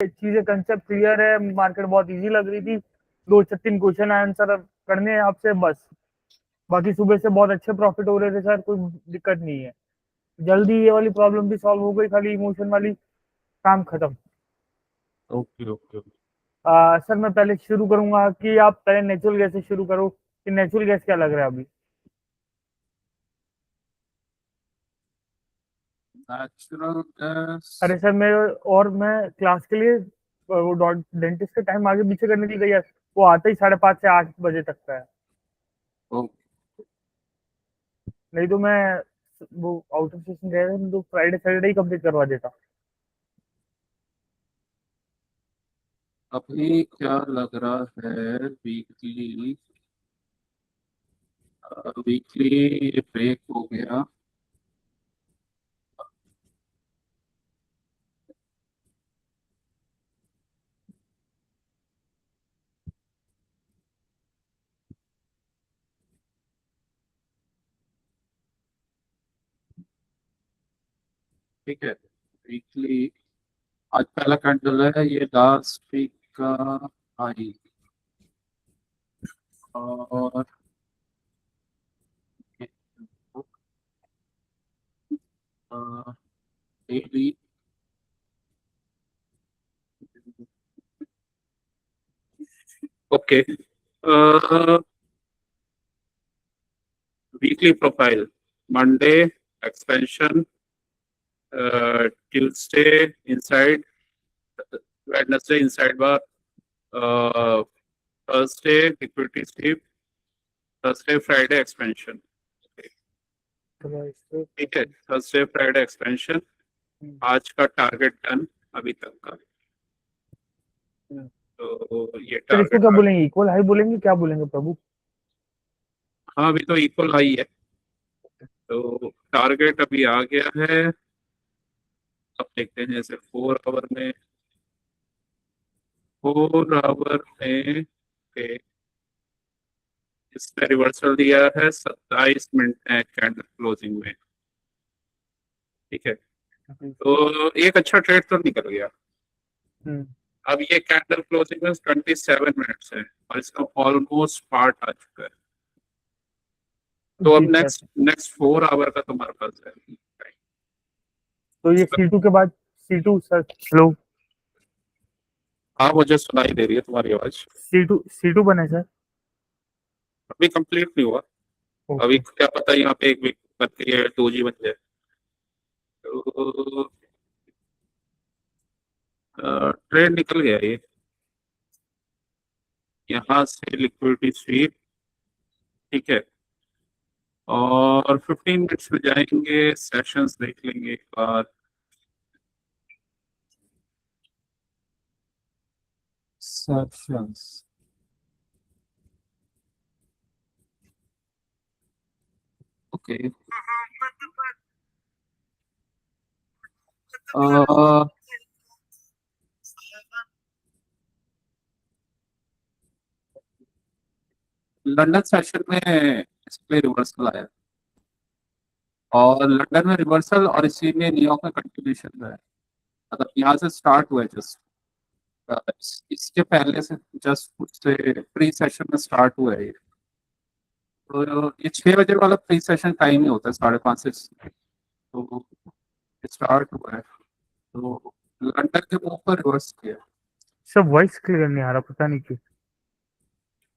चीजें concept clear है, market बहुत इजी लग रही थी, 2 3 क्वेश्चन आंसर करने हैं आपसे बस। बाकी सुबह से बहुत अच्छे प्रॉफिट हो रहे थे सर, कोई दिक्कत नहीं है। जल्दी ये वाली प्रॉब्लम भी सॉल्व हो गई, खाली इमोशन वाली, काम खत्म। Okay okay okay. सर मैं पहले शुरू करूंगा कि आप पहले नेचुरल गैस से शुरू करो, कि नेचुरल गैस क्या लग रहा है अभी? Natural gas. अरे सर मैं क्लास के लिए वो डेंटिस्ट का टाइम आगे पीछे करने के लिए गया, वो आता ही 5:30 से 8 बजे तक का है। नहीं तो मैं वो आउट ऑफ स्टेशन गया था तो फ्राइडे सैटरडे ही कंप्लीट करवा देता। अभी क्या लग रहा है? वीकली, वीकली ब्रेक हो गया। ठीक है, वीकली आज पहला कैंडल है, ये लास्ट वीक का हाई। और daily okay. Weekly profile, Monday expansion, Tuesday inside, Wednesday inside bar, Thursday liquidity sweep, Thursday Friday expansion. ठीक है, थर्सडे फ्राइडे एक्सपेंशन। आज का टारगेट डन अभी तक का। तो ये सर इसको टारगेट, क्या बोलेंगे, इक्वल हाई बोलेंगे, क्या बोलेंगे प्रभु? हाँ अभी तो इक्वल हाई है, तो टारगेट अभी आ गया है। अब देखते हैं जैसे 4 आवर में, 4 आवर में okay, इसने रिवर्सल दिया है 27 मिनट है कैंडल क्लोजिंग में। ठीक है, तो एक अच्छा ट्रेड तो निकल गया। अब ये कैंडल क्लोजिंग में 27 मिनट्स है और इसका ऑलमोस्ट पार्ट आ चुका है। तो जी अब सर। नेक्स्ट नेक्स्ट 4 आवर का तुम्हारे पास है। तो ये C2 के बाद, C2 सर, हेलो? हाँ मुझे सुनाई दे रही है तुम्हारी आवाज। C2 बने सर? अभी कंप्लीट नहीं हुआ, अभी ओके। क्या पता यहाँ पे एक वीक बन गई है, 2G बन जाए। तो ट्रेड निकल गया ये, यहाँ से लिक्विडिटी स्वीप। ठीक है, और 15 मिनट्स में जाएंगे, सेशंस देख लेंगे एक बार। Sessions okay. लंदन सेशन में इस पे रिवर्सल आया, और लंदन में रिवर्सल और इसी में न्यूयॉर्क में कंटिन्यूशन है। मतलब यहाँ से स्टार्ट हुआ है जस्ट, इसके पहले से जस्ट कुछ से प्री सेशन में स्टार्ट हुआ है ये। तो ये 6 बजे वाला प्री सेशन टाइम ही होता है, 5:30 से। तो स्टार्ट हुआ है, तो लंदन के मुंह पर रिवर्स किया। सब वॉइस क्लियर नहीं आ रहा, पता नहीं क्यों।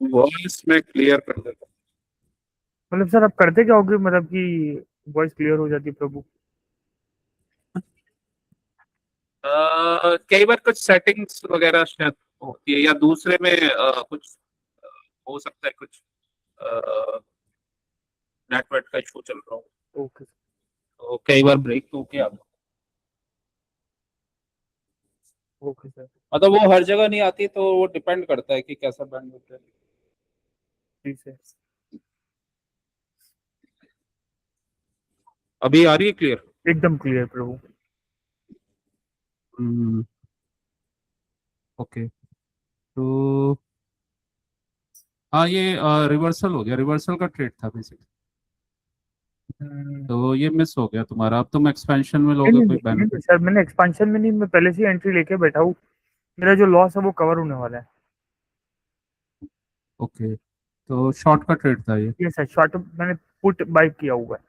वॉइस में क्लियर कर देता मतलब सर आप करते क्या होगे, मतलब कि वॉइस क्लियर हो जाती है प्रभु? हूँ। कई बार कुछ सेटिंग्स वगैरह शायद होती है, या दूसरे में कुछ हो सकता है, कुछ नेटवर्क का इशू चल रहा हो, ओके। तो कई बार ब्रेक तो क्या, ओके सर। मतलब वो हर जगह नहीं आती, तो वो डिपेंड करता है कि कैसा बैंडविड्थ है। ठीक है। अभी आ रही है क्लियर? एकदम क्लियर प्रभु। ओके, तो हाँ ये रिवर्सल हो गया, रिवर्सल का ट्रेड था बेसिकली। तो ये मिस हो गया तुम्हारा, अब तुम एक्सपेंशन में नहीं लोगे नहीं कोई नहीं नहीं, बेनिफिट? सर मैंने एक्सपांशन में नहीं, मैं पहले से एंट्री लेके बैठा हूँ। मेरा जो लॉस है वो कवर होने वाला है। ओके, तो शॉर्ट का ट्रेड था ये। ये सर शॉर्ट मैंने पुट बाय किया हुआ है।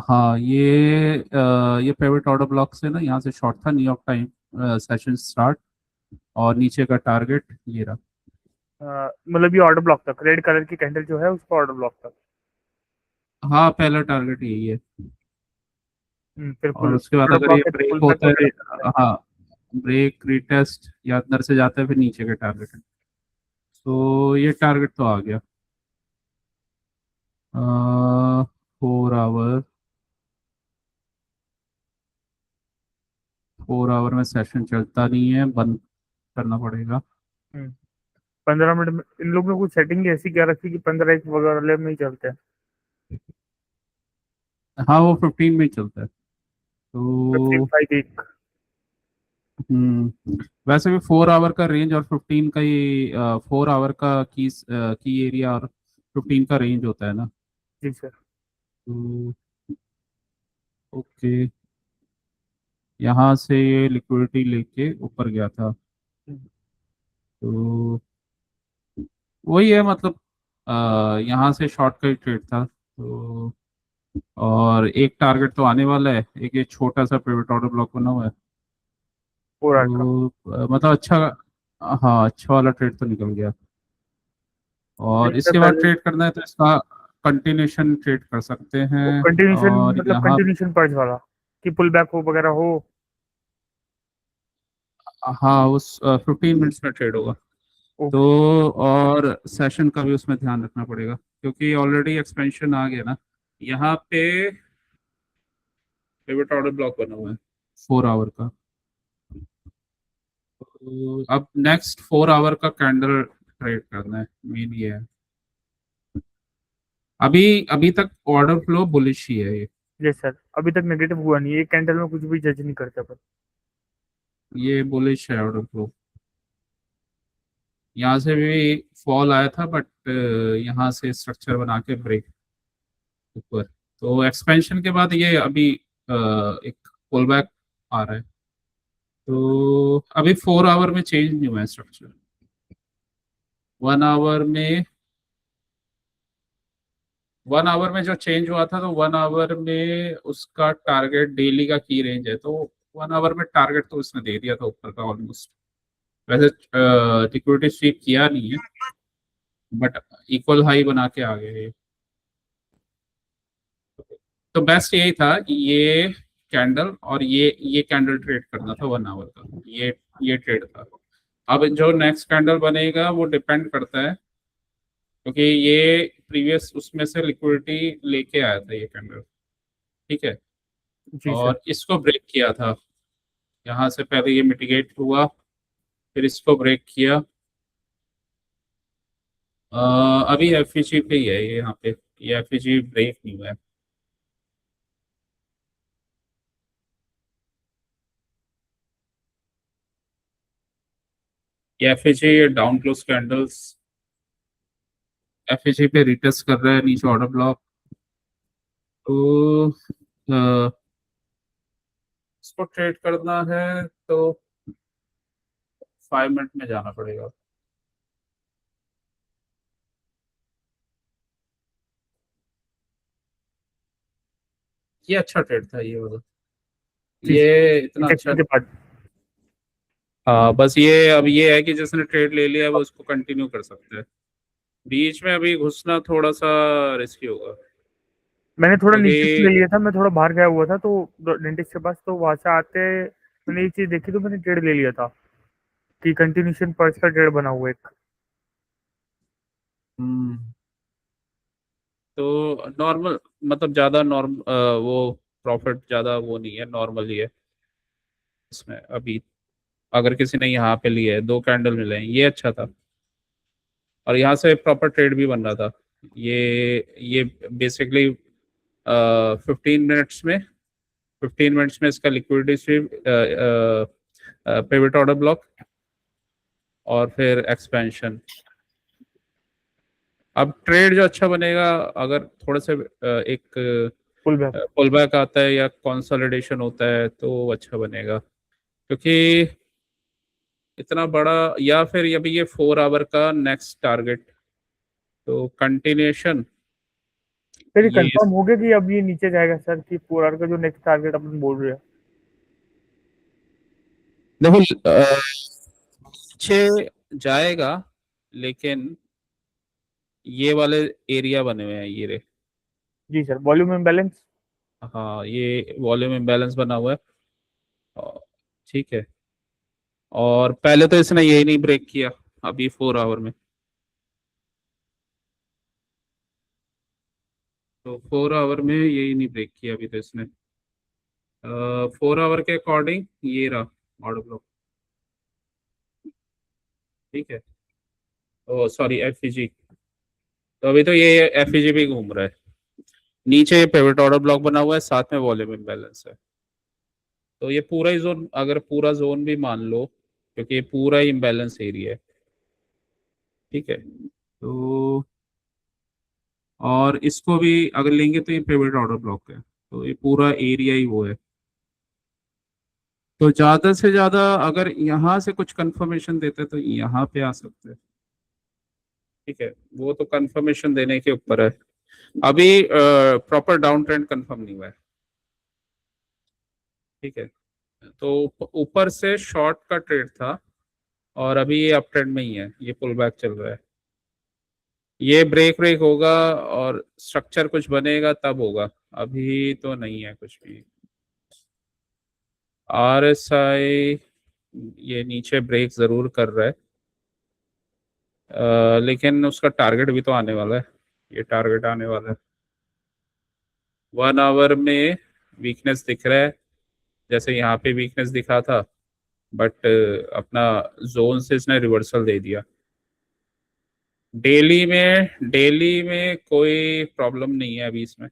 हाँ, ये पिवट ऑर्डर ब्लॉक से ना, यहाँ से शॉर्ट था, न्यूयॉर्क टाइम सेशन स्टार्ट, और नीचे का टारगेट ये रहा। मतलब ये ऑर्डर ब्लॉक तक रेड कलर की कैंडल जो है उसका ऑर्डर ब्लॉक तक। हाँ, पहला टारगेट यही है। फिर और फुल उसके बाद ऑर्डर अगर ये ब्लॉक है तो ब्रेक फुल बैक होता वगैरह है, करते हैं। हाँ, ब्रेक रीटेस्ट या अंदर से जाता है, फिर नीचे का टारगेट है। तो ये टारगेट तो आ गया। 4 आवर, 4 आवर में सेशन चलता नहीं है, बंद करना पड़ेगा। 15 मिनट में इन लोगों ने कुछ सेटिंग ऐसी क्या रखी कि 15 एक वगैरह में ही चलते हैं। हाँ, वो 15 में ही चलता है। फिफ्टीन तो फाइव एक। वैसे भी 4 आवर का रेंज और 15 का ही, 4 आवर का की एरिया और 15 का रेंज होता है ना। जी सर। तो ओके, यहाँ से ये लिक्विडिटी लेके ऊपर गया था। तो वही है, मतलब यहाँ से शॉर्ट का ही ट्रेड था। तो और एक टारगेट तो आने वाला है, एक ये छोटा सा पिवट ऑर्डर ब्लॉक बना हुआ है। 4 आवर का। तो मतलब अच्छा, हाँ, अच्छा वाला ट्रेड तो निकल गया। और इससे इसके बाद पहले ट्रेड करना है तो इसका कंटिन्यूशन ट्रेड कर सकते हैं। कंटिन्यूशन और मतलब यहाँ, कंटिन्यूशन पर्च वाला कि पुल बैक हो वगैरह हो। हाँ, उस 15 मिनट्स में ट्रेड होगा। तो ओके। और सेशन का भी उसमें ध्यान रखना पड़ेगा, क्योंकि ऑलरेडी एक्सपेंशन आ गया ना यहाँ पे। पिवट ऑर्डर ब्लॉक बना हुआ है 4 आवर का। तो अब नेक्स्ट 4 आवर का कैंडल ट्रेड करना है, मेन ये है। अभी अभी तक ऑर्डर फ्लो बुलिश ही है ये। जी सर अभी तक नेगेटिव हुआ नहीं है, एक कैंडल में कुछ भी जज नहीं करते अपन। ये बुलिश है ऑर्डर फ्लो। यहाँ से भी फॉल आया था, बट यहाँ से स्ट्रक्चर बना के ब्रेक ऊपर। तो एक्सपेंशन के बाद ये अभी एक पुल बैक आ रहा है। तो अभी 4 आवर में चेंज नहीं हुआ है स्ट्रक्चर। 1 आवर में, 1 आवर में जो चेंज हुआ था, तो 1 आवर में उसका टारगेट डेली का की रेंज है। तो 1 आवर में टारगेट तो उसने दे दिया था ऊपर का ऑलमोस्ट। वैसे लिक्विडिटी स्वीप किया नहीं है, बट इक्वल हाई बना के आ गए ये। तो बेस्ट यही था कि ये कैंडल और ये कैंडल ट्रेड करना था 1 आवर का। ये ट्रेड था। अब जो नेक्स्ट कैंडल बनेगा वो डिपेंड करता है, क्योंकि ये प्रीवियस उसमें से लिक्विडिटी लेके आया था ये कैंडल। ठीक है, जी सर। और इसको ब्रेक किया था। यहाँ से पहले ये मिटिगेट हुआ, फिर इसको ब्रेक किया। अ, अभी एफईजी पे ही है ये, यहाँ पे ये एफईजी ब्रेक नहीं हुआ है। ये FEG down close candles FEG पे रिटेस्ट कर रहा है नीचे ऑर्डर ब्लॉक। तो इसको ट्रेड करना है तो 5 मिनट में जाना पड़ेगा। ये अच्छा ट्रेड था ये वाला। जी ये इतना अच्छा। इंजेक्शन के बाद। हाँ, बस ये अब ये है कि जिसने ट्रेड ले लिया है वो उसको कंटिन्यू कर सकता है। बीच में अभी घुसना थोड़ा सा रिस्की होगा, मैंने थोड़ा नीचे से ले क्योंकि लिया था, मैं थोड़ा बाहर गया हुआ था तो डेंटिस्ट के पास, तो वहां से आते मैंने ये चीज देखी तो मैंने ट्रेड ले लिया था कि कंटिन्यूशन पर्च का ट्रेड बना हुआ है एक। हम्म, तो नॉर्मल, मतलब ज़्यादा नॉर्म वो प्रॉफिट ज़्यादा वो नहीं है, नॉर्मल ही है इसमें अभी। अगर किसी ने यहाँ पे लिया है, 2 कैंडल मिले हैं, ये अच्छा था। और यहाँ से प्रॉपर ट्रेड भी बन रहा था। ये बेसिकली 15 मिनट्स में, 15 मिनट्स में इसका liquidity SVEEP, pivot order block, और फिर एक्सपेंशन। अब ट्रेड जो अच्छा बनेगा, अगर थोड़े से एक पुल बैक। पुल बैक आता है या कंसोलिडेशन होता है तो वो अच्छा बनेगा, क्योंकि इतना बड़ा, या फिर अभी ये 4 आवर का नेक्स्ट टारगेट, तो कंटिन्यूएशन सर ये ये कंफर्म हो गया कि अब ये नीचे जाएगा सर, कि 4 आवर का जो नेक्स्ट टारगेट अपन बोल रहे हैं? देखो नीचे जाएगा, लेकिन ये वाले एरिया बने हुए हैं ये रे। जी सर, वॉल्यूम इम्बैलेंस। हाँ, ये वॉल्यूम इम्बैलेंस बना हुआ है। और ठीक है, और पहले तो इसने यही नहीं ब्रेक किया अभी 4 आवर में। तो 4 आवर में यही नहीं ब्रेक किया अभी तो इसने। 4 आवर के अकॉर्डिंग ये रहा ऑर्डर ब्लॉक। ठीक है, ओ सॉरी एफईजी। तो अभी तो ये एफईजी भी घूम रहा है। नीचे ये पिवट ऑर्डर ब्लॉक बना हुआ है, साथ में वॉल्यूम इम्बैलेंस है। तो ये पूरा ही जोन, अगर पूरा जोन भी मान लो, क्योंकि ये पूरा ही इम्बैलेंस एरिया है। ठीक है, तो और इसको भी अगर लेंगे तो ये पिवट ऑर्डर ब्लॉक है, तो ये पूरा एरिया ही वो है। तो ज्यादा से ज्यादा अगर यहाँ से कुछ कंफर्मेशन देते तो यहाँ पे आ सकते हैं। ठीक है, वो तो कंफर्मेशन देने के ऊपर है। अभी प्रॉपर डाउन ट्रेंड कंफर्म नहीं हुआ है। ठीक है, तो ऊपर से शॉर्ट का ट्रेड था, और अभी ये अप ट्रेंड में ही है, ये पुल बैक चल रहा है। ये ब्रेक ब्रेक होगा और स्ट्रक्चर कुछ बनेगा तब होगा, अभी तो नहीं है कुछ भी। RSI ये नीचे ब्रेक जरूर कर रहा है, लेकिन उसका टारगेट भी तो आने वाला है। ये टारगेट आने वाला है। 1 आवर में वीकनेस दिख रहा है, जैसे यहाँ पे वीकनेस दिखा था, बट अपना जोन से इसने रिवर्सल दे दिया। डेली में कोई प्रॉब्लम नहीं है अभी इसमें।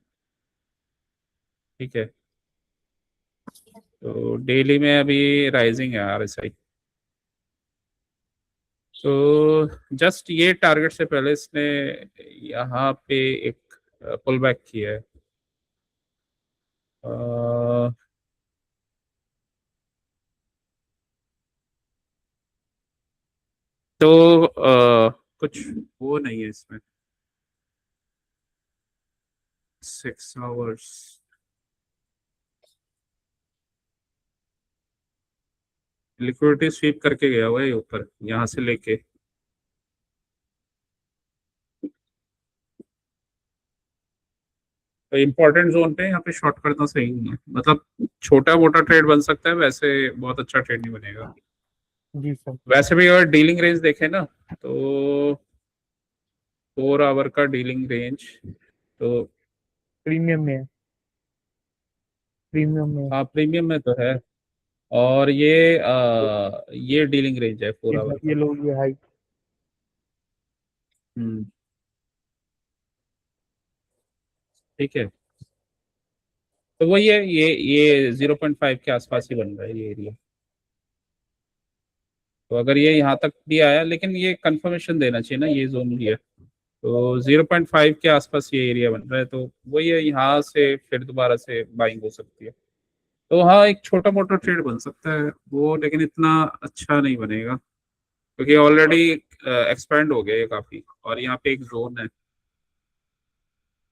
ठीक है, तो डेली में अभी राइजिंग है RSI। तो जस्ट ये टारगेट से पहले इसने यहाँ पे एक पुल बैक किया है। अ, तो कुछ वो नहीं है इसमें। 6 आवर्स लिक्विडिटी स्वीप करके गया हुआ है ये ऊपर, यहाँ से लेके। तो इम्पोर्टेंट जोन पे यहाँ पे शॉर्ट करना सही नहीं है, मतलब छोटा मोटा ट्रेड बन सकता है, वैसे बहुत अच्छा ट्रेड नहीं बनेगा। जी सर। वैसे भी अगर डीलिंग रेंज देखें ना, तो 4 आवर का डीलिंग रेंज तो प्रीमियम में है, प्रीमियम में है। हाँ प्रीमियम में तो है। और ये डीलिंग रेंज है फोर ये आवर ये का। लोग ये हाई। हम्म, ठीक है, तो वही है, ये 0.5 के आसपास ही बन रहा है ये एरिया। तो अगर ये यहाँ तक भी आया, लेकिन ये कंफर्मेशन देना चाहिए ना, ये जोन भी है। तो 0.5 के आसपास ये एरिया बन रहा है, तो वही है, यहाँ से फिर दोबारा से बाइंग हो सकती है। तो हाँ, एक छोटा मोटा ट्रेड बन सकता है वो, लेकिन इतना अच्छा नहीं बनेगा, क्योंकि ऑलरेडी एक्सपेंड हो गया ये काफी, और यहाँ पे एक जोन है।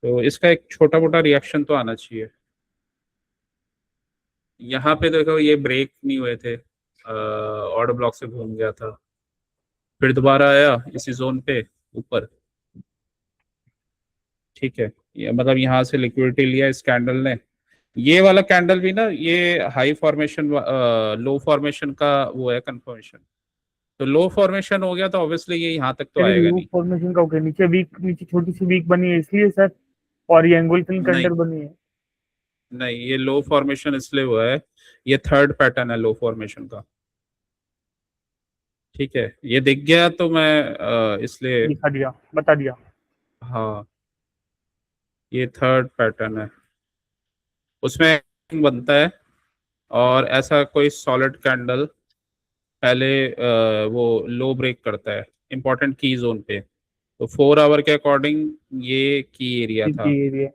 तो इसका एक छोटा मोटा रिएक्शन तो आना चाहिए। यहाँ पे देखो ये ब्रेक नहीं हुए थे, ऑर्डर ब्लॉक से घूम गया था, फिर दोबारा आया इसी जोन पे ऊपर। ठीक है, ये मतलब यहाँ से लिक्विडिटी लिया इस कैंडल ने। ये वाला कैंडल भी ना, ये हाई फॉर्मेशन लो फॉर्मेशन का वो है कंफर्मेशन। तो लो फॉर्मेशन हो गया तो ऑब्वियसली ये यहाँ तक तो सर आएगा लो नहीं। फॉर्मेशन का हो गया, नीचे वीक, नीचे छोटी सी वीक बनी है इसलिए सर, और ये एंगुलर नहीं कंडर बनी है। नहीं, ये लो फॉर्मेशन इसलिए हुआ है, ये थर्ड पैटर्न है लो फॉर्मेशन का। ठीक है, ये दिख गया तो मैं इसलिए। दिखा दिया, बता दिया। हाँ, ये थर्ड पैटर्न है, उसमें बनता है, और ऐसा कोई सॉलिड कैंडल पहले वो लो ब्रेक करता है इंपॉर्टेंट की जोन पे। तो 4 आवर के अकॉर्डिंग ये की एरिया जी था। एरिया।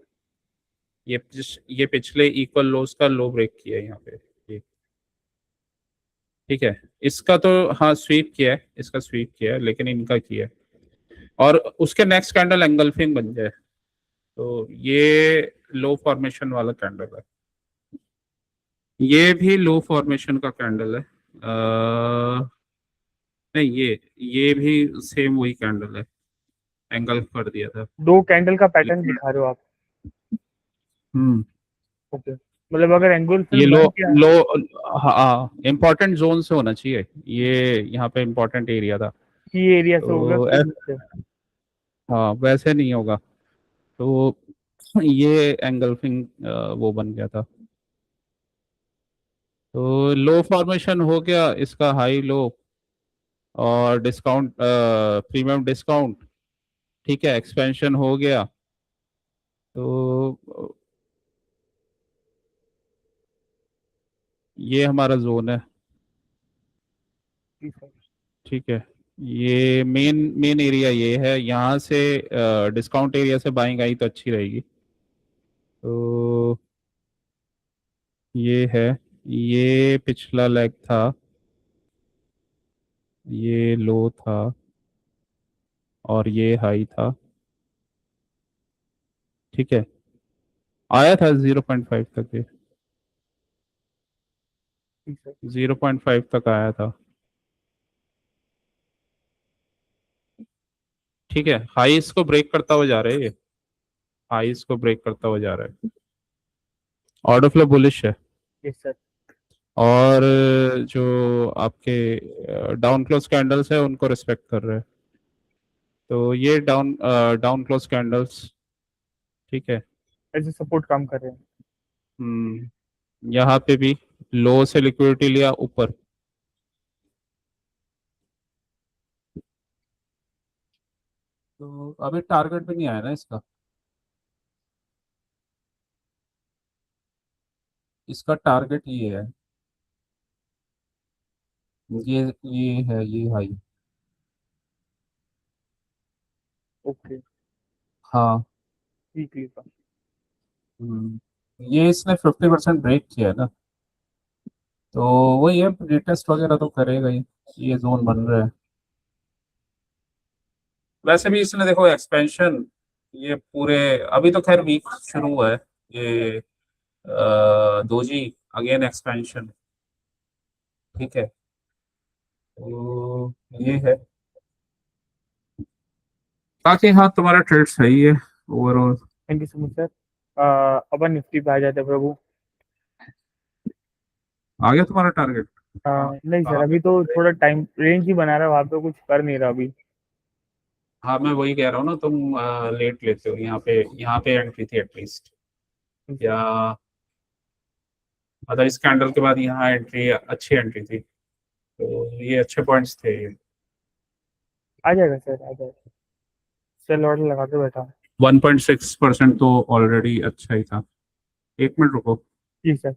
ये पिछले इक्वल लोस का लो ब्रेक किया है यहाँ पे। ये ठीक है, इसका तो हाँ स्वीप किया है, इसका स्वीप किया है, लेकिन इनका किया है। और उसके नेक्स्ट कैंडल एंगल्फिंग बन जाए तो ये लो फॉर्मेशन वाला कैंडल है, ये भी लो फॉर्मेशन का कैंडल है। नहीं, ये भी सेम वही कैंडल है, एंगल कर दिया था। दो कैंडल का पैटर्न लेकिन दिखा रहे हो आप? हम्म ओके, मतलब अगर एंगुलर ये फिल्म लो बन गया। लो हाँ, इम्पोर्टेंट जोन से होना चाहिए, ये यहाँ पे इम्पोर्टेंट एरिया था। की एरिया से हो गया तो क्लोज से। हाँ, वैसे नहीं होगा। तो ये एंगल्फिंग वो बन गया था। तो लो फॉर्मेशन हो गया इसका, हाई लो और डिस्काउंट, प्रीमियम डिस्काउंट, ठीक है, एक्सपेंशन हो गया। तो ये हमारा जोन है, ठीक है। ठीक है। ये मेन मेन एरिया ये है, यहाँ से डिस्काउंट एरिया से बाइंग आई तो अच्छी रहेगी। तो ये है, ये पिछला लेग था, ये लो था और ये हाई था, ठीक है। आया था 0.5 तक, ये ठीक है। 0.5 तक आया था, ठीक है। हाईस को ब्रेक करता हुआ जा रहा है ये, हाईस को ब्रेक करता हुआ जा रहा है। ऑर्डर फ्लो बुलिश है। Yes sir. और जो आपके डाउन क्लोज कैंडल्स है उनको रिस्पेक्ट कर रहे हैं। तो ये डाउन क्लोज कैंडल्स, ठीक है। ऐसे सपोर्ट काम कर रहे हैं। यहाँ पे भी लो से लिक्विडिटी लिया ऊपर, तो अभी टारगेट भी नहीं आया ना इसका, इसका टारगेट ये है, ये है, ये हाई। ओके। हाँ। ठीक है। हम्म, ये इसने 50% ब्रेक किया है ना, तो वही है, रिटेस्ट वगैरह तो करेगा ही, ये जोन बन रहा है। वैसे भी इसने देखो एक्सपेंशन, ये पूरे, अभी तो खैर वीक शुरू हुआ है, ये दोजी अगेन एक्सपेंशन, ठीक है। तो ये है, बाकी हाँ तुम्हारा ट्रेड सही है overall. Thank you so much sir. Upon Nifty पे आ जाते हैं प्रभु। आ गया तुम्हारा टारगेट? नहीं सर, अभी तो थोड़ा टाइम रेंज ही बना रहा है, वहाँ पे कुछ कर नहीं रहा अभी। हाँ, मैं वही कह रहा हूँ ना, तुम लेट लेते हो, यहाँ पे एंट्री थी एटलीस्ट, या मतलब इस कैंडल के बाद यहाँ एंट्री, अच्छी एंट्री थी, तो ये अच्छे पॉइंट्स थे ये। आ जाएगा सर, आ जाएगा। सेल ऑर्डर लगा के बैठा हूँ। 1.6% तो ऑलरेडी अच्छा ही था। एक मिनट रुको। जी सर।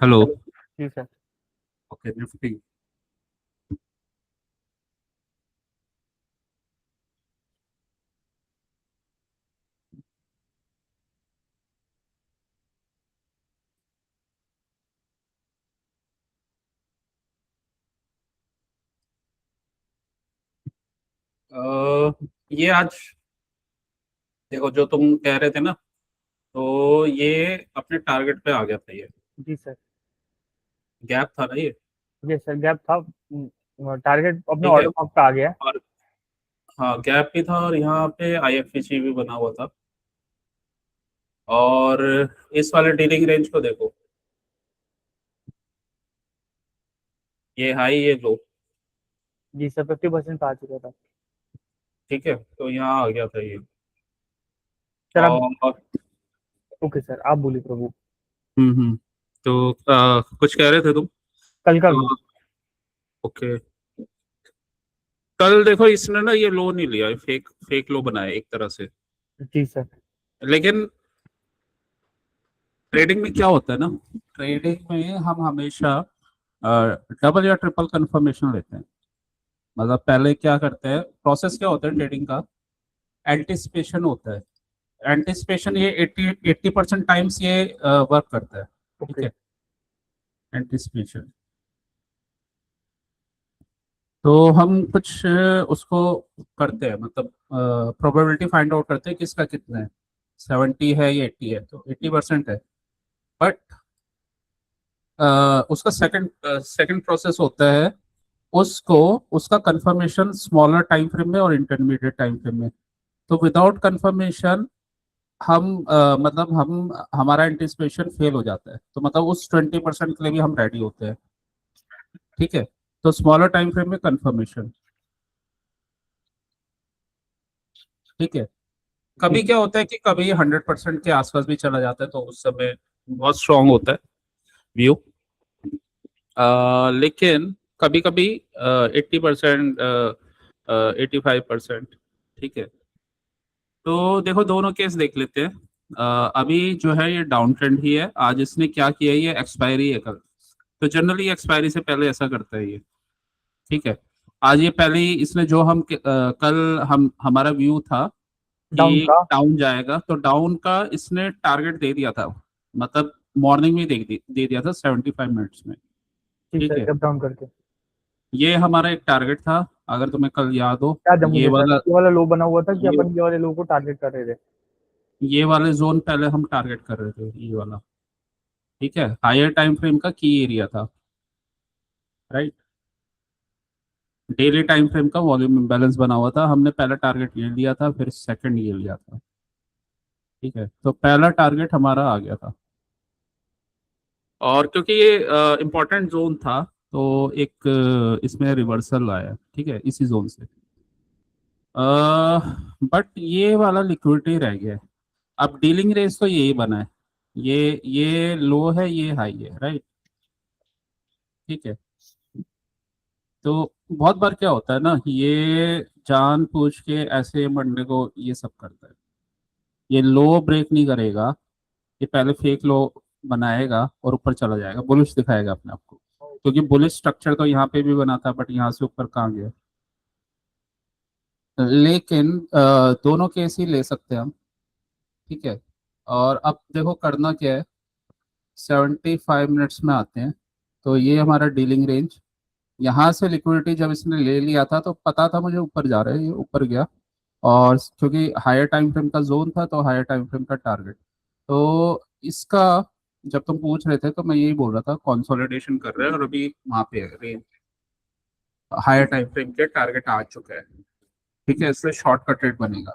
हेलो। जी सर। Okay, Nifty. ये आज देखो, जो तुम कह रहे थे ना, तो ये अपने टारगेट पे आ गया था। ये जी सर। गैप था ना ये। ये सर गैप था, टारगेट अपने ठीक है। ऑर्डर बुक पे आ गया है। और हाँ, गैप भी था, और यहाँ पे आईएफएससी भी बना हुआ था। और इस वाले डीलिंग रेंज को देखो, ये हाई ये लो। जी सर, 50% पे आ चुका था। ठीक है, तो यहाँ आ गया था ये। सर आप, और ओके सर आप बोलिए प्रभु। तो कुछ कह रहे थे तुम? कल का व्यू। तो ओके, कल देखो इसने ना ये लो नहीं लिया, फेक फेक लो बनाया एक तरह से। जी सर। लेकिन ट्रेडिंग में क्या होता है ना, ट्रेडिंग में हम हमेशा डबल या ट्रिपल कंफर्मेशन लेते हैं। मतलब पहले क्या करते हैं, प्रोसेस क्या होता है ट्रेडिंग का, एंटिसिपेशन होता है। एंटिसिपेशन ये 80% टाइम्स ये वर्क करता है। ठीक ओके। है, एंटिसिपेशन। तो हम कुछ उसको करते हैं, मतलब प्रोबेबिलिटी फाइंड आउट करते हैं किसका कितना है, 70 है या 80 है, तो 80% है। बट उसका सेकंड सेकंड प्रोसेस होता है, उसको उसका कंफर्मेशन स्मॉलर टाइम फ्रेम में और इंटरमीडिएट टाइम फ्रेम में। तो विदाउट कंफर्मेशन हम मतलब हम हमारा एंटिसिपेशन फेल हो जाता है, तो मतलब उस 20% के लिए भी हम रेडी होते हैं। ठीक है, तो स्मॉलर टाइम फ्रेम में कंफर्मेशन। ठीक है, जी कभी क्या होता है कि कभी 100% के आसपास भी चला जाता है, तो उस समय बहुत स्ट्रांग होता है व्यू। लेकिन कभी कभी 80%, 85%। ठीक है, तो देखो दोनों केस देख लेते हैं। अभी जो है ये डाउन ट्रेंड ही है। आज इसने क्या किया, ये एक्सपायरी है कल। तो जनरली एक्सपायरी से पहले ऐसा करता है ये। ठीक है, आज ये पहले ही इसने जो कल हम हमारा व्यू था डाउन कि का। डाउन जाएगा, तो डाउन का इसने टारगेट दे दिया था। मतलब मॉर्निंग में दे दिया था 75 मिनट्स में। जी ठीक सर, है, जब डाउन करके। ये हमारा एक टारगेट था, अगर तुम्हें कल याद हो। याद है ये मुझे सर, वाला ये वाला लो बना हुआ था कि ये अपन ये वाले लो को टारगेट कर रहे थे। ये वाले जोन पहले हम टारगेट कर रहे थे, ये वाला। ठीक है, हायर टाइम फ्रेम का की एरिया था, राइट। डेली टाइम फ्रेम का वॉल्यूम इम्बैलेंस बना हुआ था, हमने पहला टारगेट ये लिया था, फिर सेकंड ये लिया था। ठीक है, तो पहला टारगेट हमारा आ गया था। और क्योंकि ये इम्पोर्टेंट जोन था, तो एक इसमें रिवर्सल आया। ठीक है, इसी जोन से। बट ये वाला लिक्विडिटी रह गया है। अब डीलिंग रेस तो यही बना है, ये लो है, ये हाई है, राइट। ठीक है, तो बहुत बार क्या होता है ना, ये जान पूछ के ऐसे मंडे को ये सब करता है। ये लो ब्रेक नहीं करेगा, ये पहले फेक लो बनाएगा और ऊपर चला जाएगा, बुलिश दिखाएगा अपने आप को। क्योंकि बुलिश स्ट्रक्चर तो यहाँ पे भी बना था, बट यहाँ से ऊपर कहाँ गया। लेकिन दोनों केस ही ले सकते हैं हम। ठीक है, और अब देखो करना क्या है, 75 मिनट्स में आते हैं। तो ये हमारा डीलिंग रेंज, यहाँ से लिक्विडिटी जब इसने ले लिया था तो पता था मुझे ऊपर जा रहा है, ये ऊपर गया। और क्योंकि हायर टाइम फ्रेम का जोन था, तो हायर टाइम फ्रेम का टारगेट। तो इसका जब तुम पूछ रहे थे तो मैं यही बोल रहा था, कंसोलिडेशन कर रहे हैं और अभी वहां पे है रेंज, हायर टाइम फ्रेम के टारगेट आ चुका है। ठीक है, इसलिए शॉर्ट का ट्रेड बनेगा।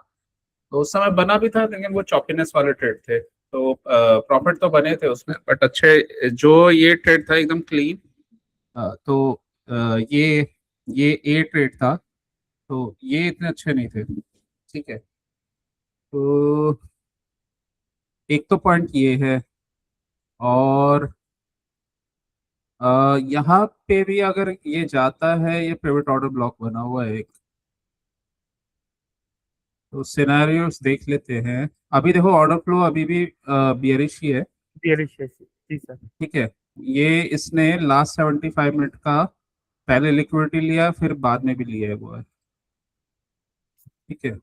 तो उस समय बना भी था, लेकिन वो चॉपीनेस वाले ट्रेड थे, तो प्रॉफिट तो बने थे उसमें, बट अच्छे जो ये ट्रेड था एकदम क्लीन। तो ये ए ट्रेड था, तो ये इतने अच्छे नहीं थे। ठीक है, तो एक तो पॉइंट ये है। और यहाँ पे भी अगर ये जाता है, ये पिवट ऑर्डर ब्लॉक बना हुआ है एक। तो सिनेरियोस देख लेते हैं। अभी देखो ऑर्डर फ्लो अभी भी बियरिश ही है। बियरिश है जी सर। ठीक है, ये इसने लास्ट 75 मिनट का पहले लिक्विडिटी लिया, फिर बाद में भी लिया हुआ है। ठीक है,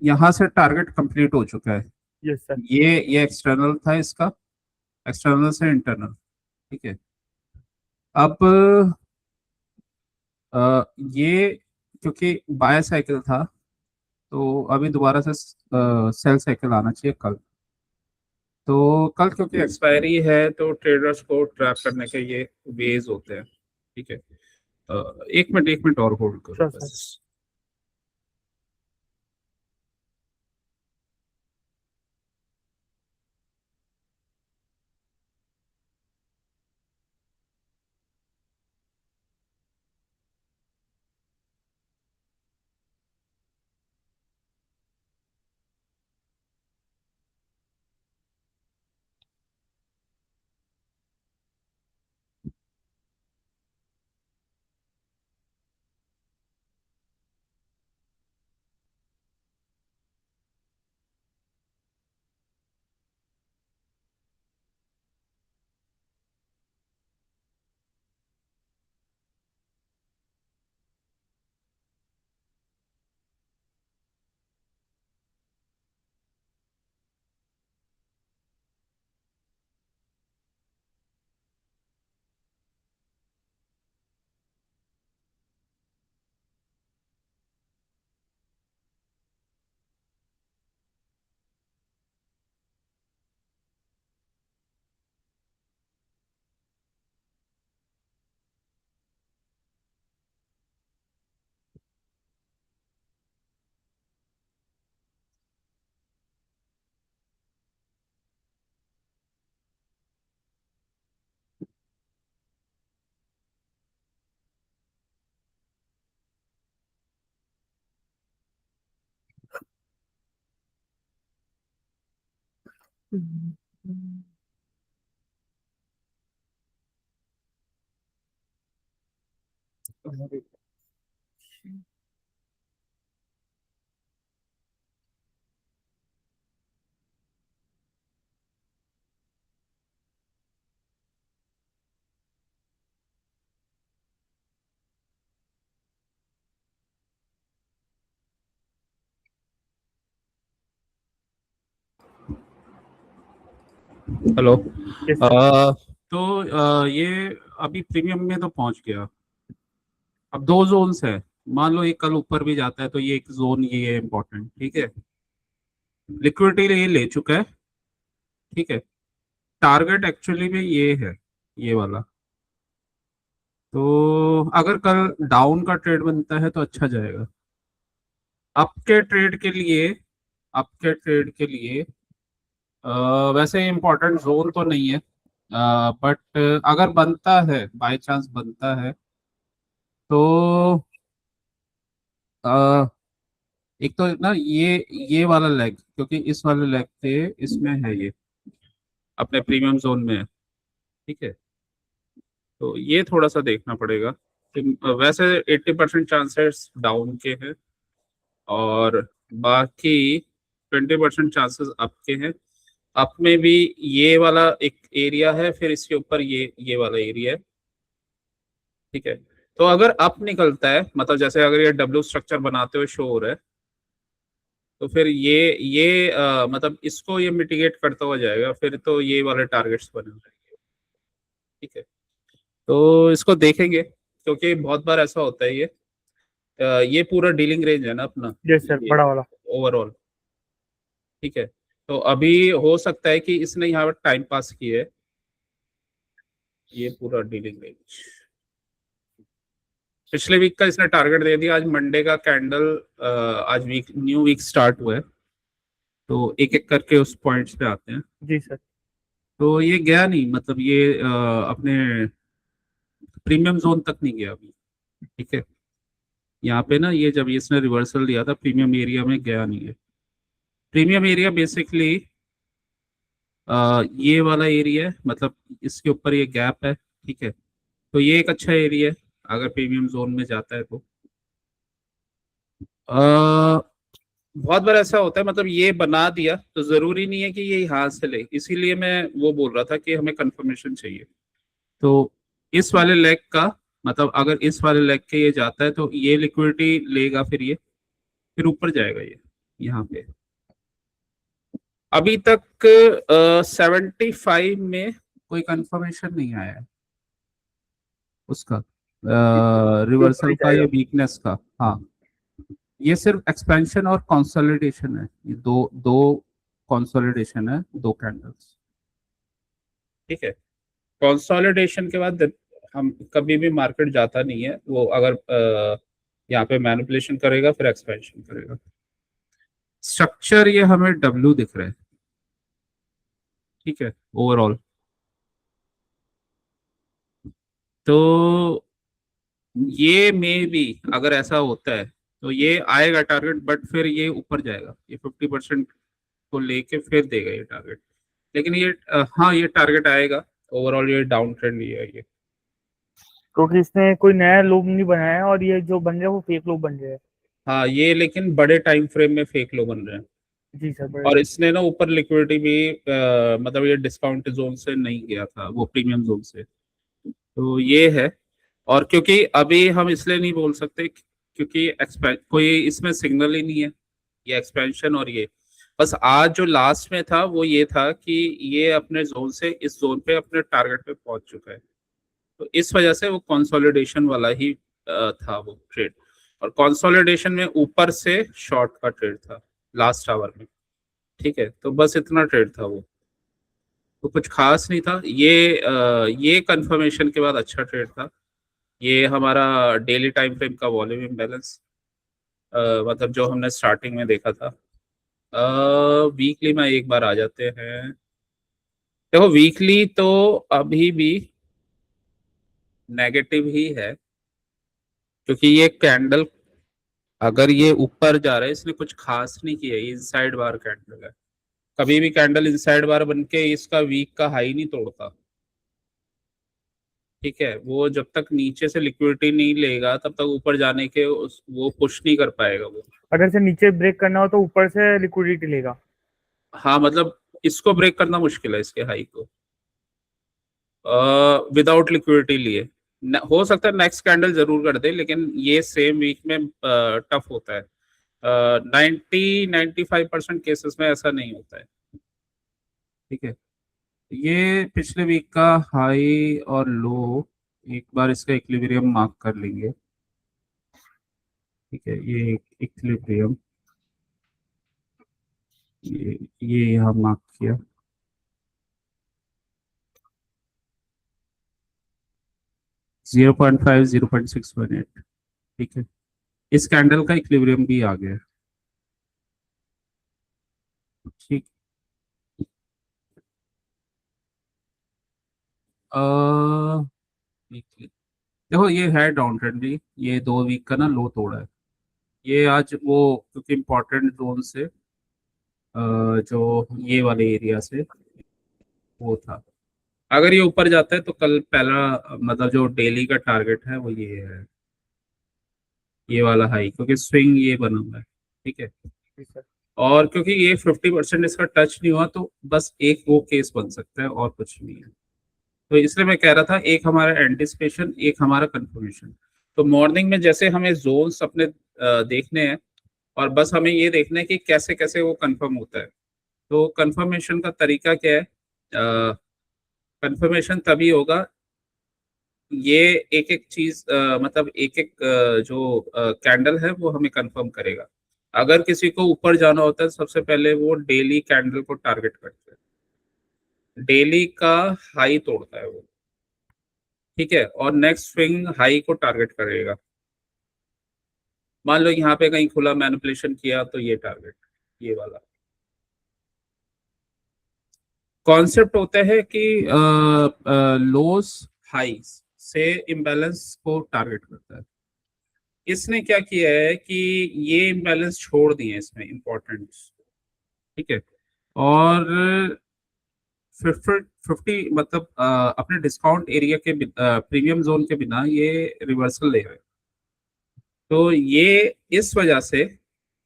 यहाँ से टारगेट कंप्लीट हो चुका है। Yes sir. ये एक्सटर्नल था इसका, एक्सटर्नल से इंटरनल। ठीक है, अब ये क्योंकि बाय साइकिल था, तो अभी दोबारा से सेल साइकिल आना चाहिए कल। तो कल क्योंकि एक्सपायरी है, तो ट्रेडर्स को ट्रैप करने के ये वेज होते हैं। ठीक है, एक मिनट और होल्ड करो श्योर सर। बस। हेलो। Yes sir. ये अभी प्रीमियम में तो पहुंच गया। अब दो जोन्स है, मान लो एक कल ऊपर भी जाता है तो ये एक जोन ये है इम्पोर्टेंट। ठीक है, लिक्विडिटी ये ले चुका है। ठीक है, टारगेट एक्चुअली में ये है, ये वाला। तो अगर कल डाउन का ट्रेड बनता है तो अच्छा जाएगा। अप के ट्रेड के लिए, अप के ट्रेड के लिए वैसे इम्पोर्टेंट जोन तो नहीं है, बट अगर बनता है, बाय चांस बनता है, तो एक तो ना ये वाला लेग, क्योंकि इस वाले लेग पे इसमें है, ये अपने प्रीमियम जोन में है। ठीक है, तो ये थोड़ा सा देखना पड़ेगा कि वैसे 80% चांसेस डाउन के हैं, और बाकी 20% चांसेस अप के हैं। अप में भी ये वाला एक एरिया है, फिर इसके ऊपर ये वाला एरिया है। ठीक है, तो अगर अप निकलता है, मतलब जैसे अगर ये डब्ल्यू स्ट्रक्चर बनाते हुए शो हो रहा है, तो फिर ये मतलब इसको ये मिटिगेट करता हुआ जाएगा, फिर तो ये वाले टारगेट्स बने रहेंगे। ठीक है, तो इसको देखेंगे, क्योंकि बहुत बार ऐसा होता है। ये पूरा डीलिंग रेंज है ना अपना, यस सर, ये बड़ा वाला। ओवरऑल। ठीक है, तो अभी हो सकता है कि इसने यहाँ पर टाइम पास किया है, ये पूरा डीलिंग रेंज। पिछले वीक का इसने टारगेट दे दिया। आज मंडे का कैंडल, आज वीक न्यू वीक स्टार्ट हुआ है, तो एक एक करके उस पॉइंट्स पे आते हैं। जी सर। तो ये गया नहीं, मतलब ये अपने प्रीमियम जोन तक नहीं गया अभी। ठीक है, यहाँ पे ना ये जब इसने रिवर्सल दिया था, प्रीमियम एरिया में गया नहीं है। प्रीमियम एरिया बेसिकली ये वाला एरिया है, मतलब इसके ऊपर ये गैप है। ठीक है, तो ये एक अच्छा एरिया है अगर प्रीमियम जोन में जाता है तो। बहुत बार ऐसा होता है, मतलब ये बना दिया तो जरूरी नहीं है कि ये यहाँ से ले, इसीलिए मैं वो बोल रहा था कि हमें कंफर्मेशन चाहिए। तो इस वाले लेग का मतलब अगर इस वाले लेग के ये जाता है तो ये लिक्विडिटी लेगा, फिर ऊपर जाएगा ये यहाँ पे। अभी तक 75 में कोई कंफर्मेशन नहीं आया है उसका, रिवर्सल का या वीकनेस का। हाँ, ये सिर्फ एक्सपेंशन और कंसोलिडेशन है, ये दो दो कंसोलिडेशन है, दो कैंडल्स। ठीक है, कंसोलिडेशन के बाद हम कभी भी मार्केट जाता नहीं है वो, अगर यहाँ पे मैनिपुलेशन करेगा फिर एक्सपेंशन करेगा। स्ट्रक्चर ये हमें डब्ल्यू दिख रहा है, ठीक है, ओवरऑल। तो ये में भी अगर ऐसा होता है तो ये आएगा टारगेट, बट फिर ये ऊपर जाएगा, ये 50% को लेके फिर देगा ये टारगेट। लेकिन ये हाँ, ये टारगेट आएगा। ओवरऑल ये डाउन ट्रेंड ही है ये, क्योंकि इसने कोई नया लो नहीं बनाया है और ये जो बन रहे हैं वो फेक लो बन रहे हैं। हाँ ये लेकिन बड़े टाइम फ्रेम में फेक लो बन रहे हैं। जी सर, और इसने ना ऊपर लिक्विडिटी भी मतलब ये डिस्काउंट जोन से नहीं गया था, वो प्रीमियम जोन से। तो ये है। और क्योंकि अभी हम इसलिए नहीं बोल सकते क्योंकि कोई इसमें सिग्नल ही नहीं है, ये एक्सपेंशन और ये बस आज जो लास्ट में था वो ये था कि ये अपने जोन से इस जोन पे अपने टारगेट पे पहुंच चुका है। तो इस वजह से वो कंसोलिडेशन वाला ही था वो ट्रेड, और कंसोलिडेशन में ऊपर से शॉर्ट का ट्रेड था लास्ट आवर में। ठीक है, तो बस इतना ट्रेड था वो, तो कुछ खास नहीं था। ये कंफर्मेशन के बाद अच्छा ट्रेड था। ये हमारा डेली टाइम फ्रेम का वॉल्यूम इम्बैलेंस, मतलब जो हमने स्टार्टिंग में देखा था। वीकली में एक बार आ जाते हैं। देखो वीकली तो अभी भी नेगेटिव ही है, क्योंकि ये कैंडल अगर ये ऊपर जा रहा है, इसने कुछ खास नहीं किया, ये इनसाइड बार कैंडल है। कभी भी कैंडल इनसाइड बार बन के इसका वीक का हाई नहीं तोड़ता। ठीक है, वो जब तक नीचे से लिक्विडिटी नहीं लेगा तब तक ऊपर जाने के वो पुश नहीं कर पाएगा वो। अगर से नीचे ब्रेक करना हो तो ऊपर से लिक्विडिटी लेगा। हाँ मतलब इसको ब्रेक करना मुश्किल है, इसके हाई को विदाउट लिक्विडिटी लिए। हो सकता है नेक्स्ट कैंडल जरूर कर दे, लेकिन ये सेम वीक में टफ होता है। 90-95% केसेस में ऐसा नहीं होता है। ठीक है, ये पिछले वीक का हाई और लो, एक बार इसका इक्विलिब्रियम मार्क कर लेंगे। ठीक है, ये इक्विलिब्रियम ये यहाँ मार्क किया। जीरो 0.618। ठीक है, इस कैंडल का इक्विलिब्रियम भी आ गया। ठीक, देखो ये है डाउन ट्रेंड भी, ये 2 वीक का ना लो तोड़ा है ये आज वो, क्योंकि इम्पोर्टेंट जोन से जो ये वाले एरिया से वो था। अगर ये ऊपर जाता है तो कल पहला मतलब जो डेली का टारगेट है वो ये है, ये वाला हाई, क्योंकि स्विंग ये बना हुआ है। ठीक है, जी सर। और क्योंकि ये 50% इसका टच नहीं हुआ तो बस एक वो केस बन सकता है और कुछ नहीं है। तो इसलिए मैं कह रहा था एक हमारा एंटिसिपेशन, एक हमारा कंफर्मेशन। तो मॉर्निंग में जैसे हमें जोन्स अपने देखने हैं, और बस हमें ये देखना है कि कैसे कैसे वो कंफर्म होता है। तो कंफर्मेशन का तरीका क्या है? कंफर्मेशन तभी होगा, ये एक एक चीज मतलब एक एक जो कैंडल है वो हमें कंफर्म करेगा। अगर किसी को ऊपर जाना होता है सबसे पहले वो डेली कैंडल को टारगेट करता है, डेली का हाई तोड़ता है वो। ठीक है, और नेक्स्ट स्विंग हाई को टारगेट करेगा। मान लो यहाँ पे कहीं खुला मैनिपुलेशन किया तो ये टारगेट, ये वाला कॉन्सेप्ट होता है कि लोस हाइस से इम्बैलेंस को टारगेट करता है। इसने क्या किया है कि ये इम्बैलेंस छोड़ दिए इसमें इंपॉर्टेंट। ठीक है, और 50 मतलब अपने डिस्काउंट एरिया के प्रीमियम जोन के बिना ये रिवर्सल ले रहे हैं। तो ये इस वजह से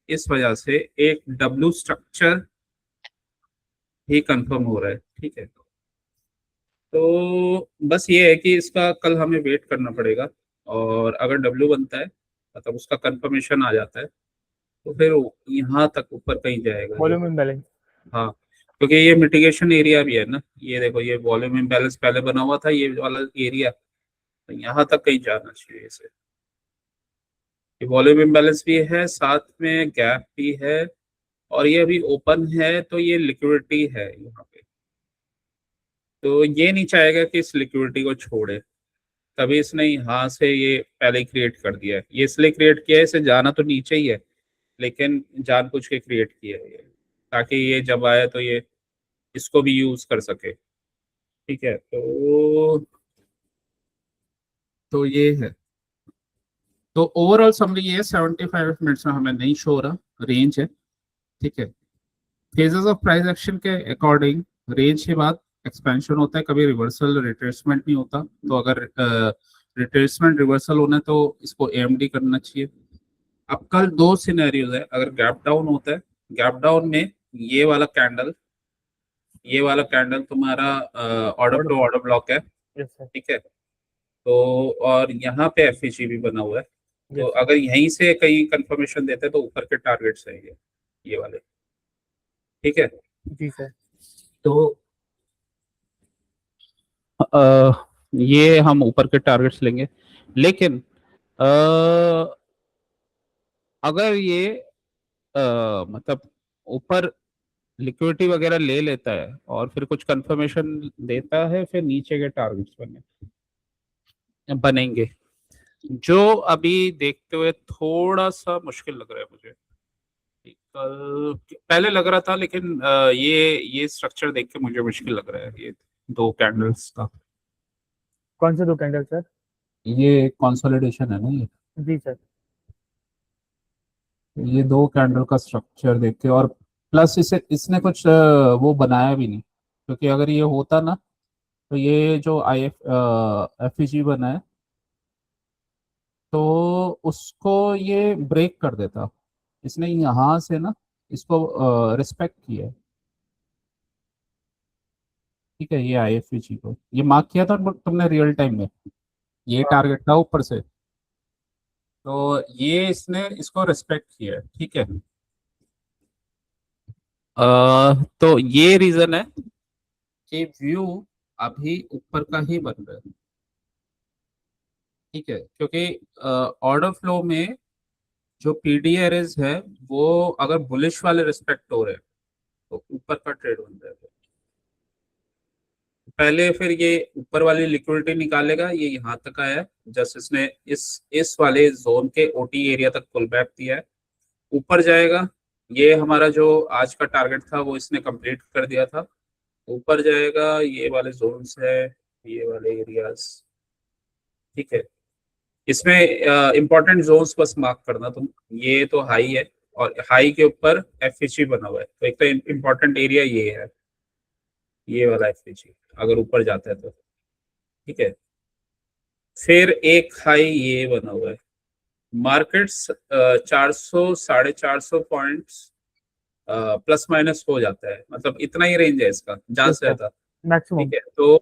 इस वजह से एक डब्ल्यू स्ट्रक्चर ही कंफर्म हो रहा है। ठीक है, तो बस ये है कि इसका कल हमें वेट करना पड़ेगा, और अगर डब्ल्यू बनता है मतलब उसका कंफर्मेशन आ जाता है तो फिर यहाँ तक ऊपर कहीं जाएगा ये। Volume imbalance. हाँ, क्योंकि ये मिटिगेशन एरिया भी है ना, ये देखो ये वॉल्यूम इम्बैलेंस पहले बना हुआ था ये वाला एरिया, तो यहाँ तक कहीं जाना चाहिए इसे। ये वॉल्यूम इम्बैलेंस भी है, साथ में गैप भी है, और ये अभी ओपन है तो ये लिक्विडिटी है यहाँ पे, तो ये नहीं चाहेगा कि इस लिक्विडिटी को छोड़े, तभी इसने यहाँ से ये पहले ही क्रिएट कर दिया है। ये इसलिए क्रिएट किया है, इसे जाना तो नीचे ही है लेकिन जानबूझ के क्रिएट किया है ये, ताकि ये जब आए तो ये इसको भी यूज कर सके। ठीक है, तो ये है। तो ओवरऑल समरी ये है, 75 मिनट्स में हमें नहीं शो हो रहा, रेंज है। ठीक है, फेजेस ऑफ प्राइस एक्शन के अकॉर्डिंग रेंज के बाद एक्सपेंशन होता है, कभी रिवर्सल रिट्रेसमेंट नहीं होता, तो अगर रिट्रेसमेंट रिवर्सल होना है तो इसको एएमडी करना चाहिए। अब कल दो सिनेरियोज है, अगर गैप डाउन होता है, गैप डाउन में ये वाला कैंडल तुम्हारा ऑर्डर फ्लो ऑर्डर ब्लॉक है। Yes sir. ठीक है, तो और यहाँ पे एफईजी भी बना हुआ है, तो यस अगर यहीं से कहीं कंफर्मेशन देते हैं तो ऊपर के टारगेट्स हैं ये वाले। ठीक है, जी सर। तो ये हम ऊपर के टारगेट्स लेंगे, लेकिन अगर ये मतलब ऊपर लिक्विडिटी वगैरह ले लेता है और फिर कुछ कंफर्मेशन देता है, फिर नीचे के टारगेट्स बनेंगे, जो अभी देखते हुए थोड़ा सा मुश्किल लग रहा है मुझे। कल पहले लग रहा था, लेकिन ये स्ट्रक्चर देख के मुझे मुश्किल लग रहा है, ये दो कैंडल्स का। कौन से दो कैंडल सर? ये कंसोलिडेशन है ना जी सर। ये दो कैंडल का स्ट्रक्चर देख के, और प्लस इसे इसने कुछ वो बनाया भी नहीं, क्योंकि अगर ये होता ना तो ये जो एफईजी बना है तो उसको ये ब्रेक कर देता। इसने यहाँ से ना इसको रिस्पेक्ट किया है। ठीक है, ये आईएफईजी को ये मार्क किया था तुमने रियल टाइम में, ये हाँ। टारगेट था ऊपर से, तो ये इसने इसको रिस्पेक्ट किया है। ठीक है, तो ये रीजन है कि व्यू अभी ऊपर का ही बन रहा है। ठीक है, क्योंकि ऑर्डर फ्लो में जो पीडी एरेज है वो अगर बुलिश वाले रिस्पेक्ट हो रहे हैं तो ऊपर का ट्रेड बन रहा है। पहले फिर ये ऊपर वाली लिक्विडिटी निकालेगा, ये यहाँ तक आया है, जस्ट इसने इस वाले जोन के ओटी एरिया तक पुल बैक दिया है, ऊपर जाएगा। ये हमारा जो आज का टारगेट था वो इसने कंप्लीट कर दिया था, ऊपर जाएगा, ये वाले जोन्स है, ये वाले एरियाज। ठीक है, इसमें इंपॉर्टेंट जोन्स बस मार्क करना तुम, ये तो हाई है और हाई के ऊपर एफईजी बना हुआ है, तो एक तो इम्पोर्टेंट एरिया ये है, ये वाला एफईजी अगर ऊपर जाता है तो। ठीक है, फिर एक हाई ये बना हुआ है, मार्केट्स 400 450 पॉइंट्स प्लस माइनस हो जाता है, मतलब इतना ही रेंज है इसका जहां यस से सर। था। मैक्सिमम। ठीक है, तो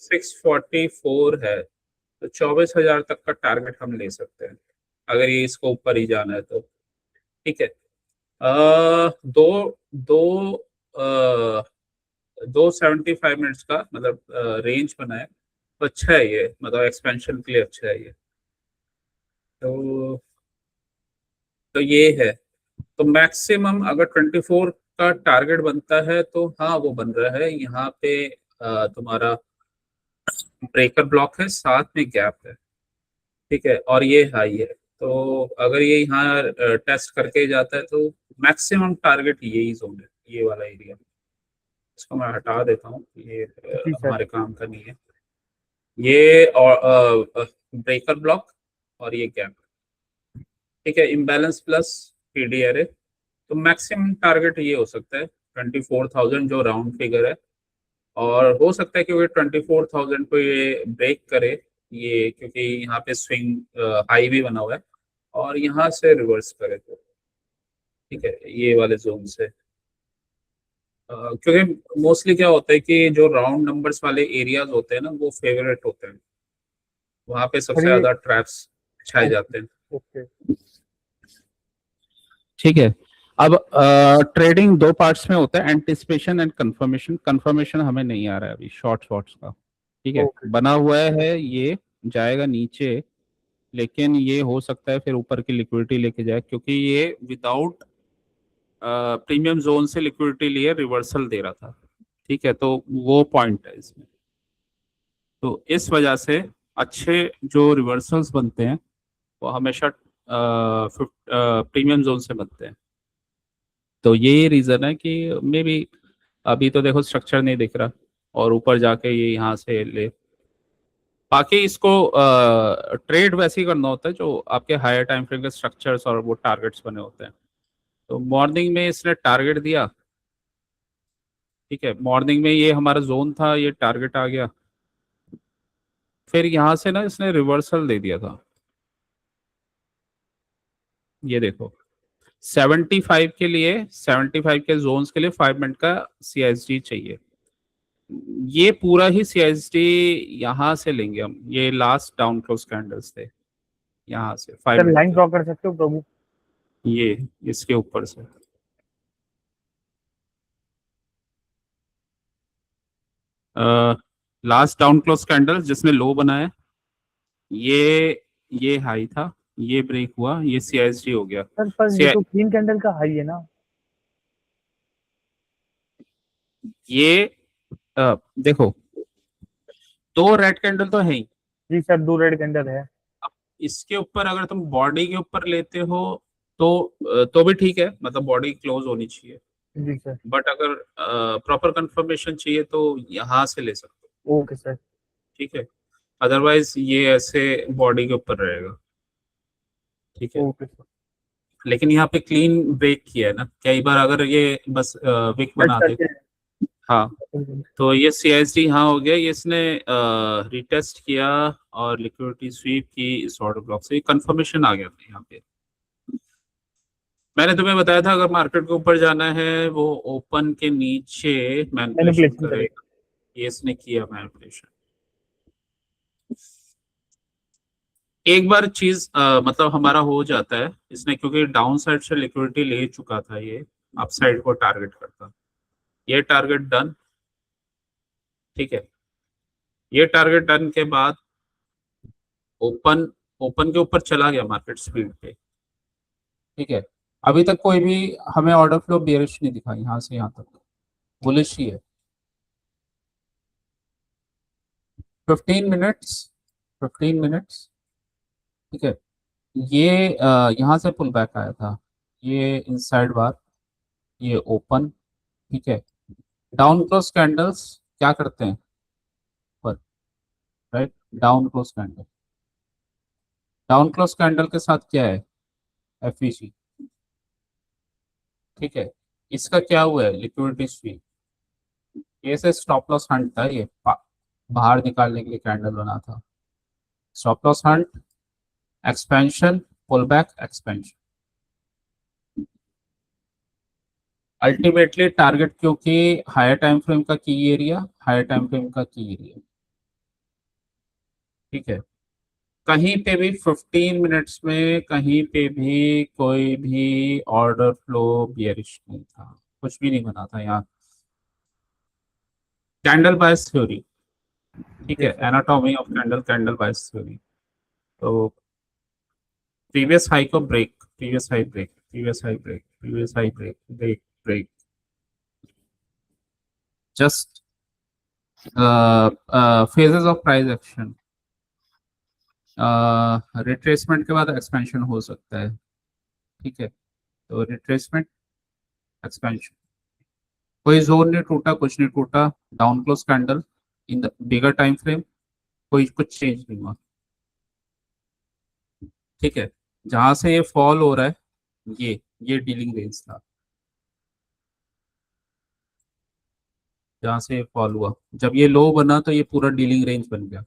644 है, तो 24,000 तक का टारगेट हम ले सकते हैं अगर ये इसको ऊपर ही जाना है तो। ठीक है, दो दो आ, 275 मिनट्स का मतलब रेंज बना है, तो अच्छा है ये, मतलब एक्सपेंशन के लिए अच्छा है ये। तो ये है, तो मैक्सिमम अगर 24 का टारगेट बनता है तो हाँ वो बन रहा है यहाँ पे। तुम्हारा ब्रेकर ब्लॉक है, साथ में गैप है। ठीक है, और ये हाई है, तो अगर ये यहाँ टेस्ट करके जाता है तो मैक्सिमम टारगेट यही जोन है, ये वाला एरिया। इसको मैं हटा देता हूँ, ये जी सर। हमारे काम का नहीं है, ये और ब्रेकर ब्लॉक और ये गैप। ठीक है, इम्बैलेंस प्लस पीडी एरे, तो मैक्सिमम टारगेट ये हो सकता है 24,000 जो राउंड फिगर है, और हो सकता है कि वो 24,000 को ये ब्रेक करे, ये क्योंकि यहाँ पे स्विंग हाई भी बना हुआ है, और यहाँ से रिवर्स करे तो ठीक है, ये वाले जोन से। क्योंकि मोस्टली क्या होता है कि जो राउंड नंबर्स वाले एरियाज होते हैं ना, वो फेवरेट होते हैं, वहां पे सबसे और ये ज्यादा ट्रैप्स छाए जाते हैं। ओके ठीक है। अब ट्रेडिंग दो पार्ट्स में होता है, एंटिसिपेशन एंड कंफर्मेशन। कंफर्मेशन हमें नहीं आ रहा है अभी शॉर्ट शॉर्ट्स का। ठीक है, ओके बना हुआ है, ये जाएगा नीचे, लेकिन ये हो सकता है फिर ऊपर की लिक्विडिटी लेके जाए, क्योंकि ये विदाउट प्रीमियम जोन से लिक्विडिटी लिए रिवर्सल दे रहा था। ठीक है, तो वो पॉइंट है इसमें। तो इस वजह से अच्छे जो रिवर्सल्स बनते हैं वो हमेशा प्रीमियम जोन से बनते हैं। तो यही रीजन है कि मे बी अभी तो देखो स्ट्रक्चर नहीं दिख रहा, और ऊपर जाके ये यहाँ से ले। बाकी इसको ट्रेड वैसे ही करना होता है जो आपके हायर टाइम फ्रेम के स्ट्रक्चर्स और वो टारगेट्स बने होते हैं। तो मॉर्निंग में इसने टारगेट दिया, ठीक है, मॉर्निंग में ये हमारा जोन था, ये टारगेट आ गया, फिर यहाँ से ना इसने रिवर्सल दे दिया था। ये देखो 75 के लिए, 75 के जोन्स के लिए 5 मिनट का CSD चाहिए। ये पूरा ही CSD यहाँ से लेंगे हम, ये लास्ट डाउन क्लोज कैंडल्स थे यहाँ से 5 सर, मिनट लाइन के, ड्रॉ कर सकते हो प्रभु? ये इसके ऊपर से। लास्ट डाउन क्लोज कैंडल जिसने लो बनाया, ये हाई था, ये ब्रेक हुआ, ये CSD हो गया। सर पर ये तो क्लीन कैंडल का हाई है ना? ये देखो, दो रेड कैंडल तो है ही। जी सर, 2 रेड कैंडल है। अब इसके ऊपर अगर तुम बॉडी के ऊपर लेते हो तो भी ठीक है, मतलब बॉडी क्लोज होनी चाहिए। जी सर। बट अगर प्रॉपर कंफर्मेशन चाहिए तो यहाँ से ले सकते हो। Okay sir. ठीक है, अदरवाइज ये ऐसे बॉडी के ऊपर रहेगा। ठीक है, ओके सर। लेकिन यहाँ पे क्लीन ब्रेक किया है ना, कई बार अगर ये बस विक टच बना दे। करके हाँ, तो ये CSD यहाँ हो गया, ये इसने रिटेस्ट किया और लिक्विडिटी स्वीप की इस ऑर्डर ब्लॉक से, कंफर्मेशन आ गया था यहाँ पे। मैंने तुम्हें बताया था अगर मार्केट के ऊपर जाना है वो ओपन के नीचे मैनिपुलेशन मैनिपुलेशन करेगा। करेगा, ये इसने किया मैनिपुलेशन। एक बार चीज मतलब हमारा हो जाता है इसने, क्योंकि डाउन साइड से लिक्विडिटी ले चुका था, ये अप साइड को टारगेट करता, ये टारगेट डन। ठीक है, ये टारगेट डन के बाद ओपन ओपन के ऊपर चला गया मार्केट स्पीड पे। ठीक है, अभी तक कोई भी हमें ऑर्डर फ्लो बेयरिश नहीं दिखा, यहाँ से यहाँ तक बुलिश ही है। 15 मिनट्स, 15 मिनट्स। ठीक है, ये यहाँ से पुल बैक आया था, ये इनसाइड बार, ये ओपन। ठीक है, डाउन क्लोज कैंडल्स क्या करते हैं पर, right, down close candle, down close candle के साथ क्या है, FVG। ठीक है, इसका क्या हुआ है, लिक्विडिटी स्वीप। ये से स्टॉप लॉस हंट था, ये बाहर निकालने के लिए कैंडल बना था, stop loss hunt, expansion, pull back, expansion. Ultimately target, क्योंकि हायर टाइम फ्रेम का की एरिया, हायर टाइम फ्रेम का की एरिया। ठीक है, कहीं पे भी 15 मिनट्स में कहीं पे भी कोई भी ऑर्डर फ्लो बियरिश नहीं था, कुछ भी नहीं बना था यहाँ। कैंडल बायस थ्योरी, ठीक है, Yes, sir. Anatomy of candle, candle bias theory. तो प्रीवियस हाई को break, previous high break, previous high break, previous high break, break break, just phases of price action. Retracement के बाद expansion हो सकता है। ठीक है, तो रिट्रेसमेंट, एक्सपेंशन, कोई जोन नहीं टूटा, कुछ नहीं टूटा, down close candle in the bigger time frame, कोई कुछ चेंज नहीं हुआ। ठीक है, जहां से ये फॉल हो रहा है, ये डीलिंग रेंज था, जहां से ये फॉल हुआ, जब ये लो बना तो ये पूरा डीलिंग रेंज बन गया।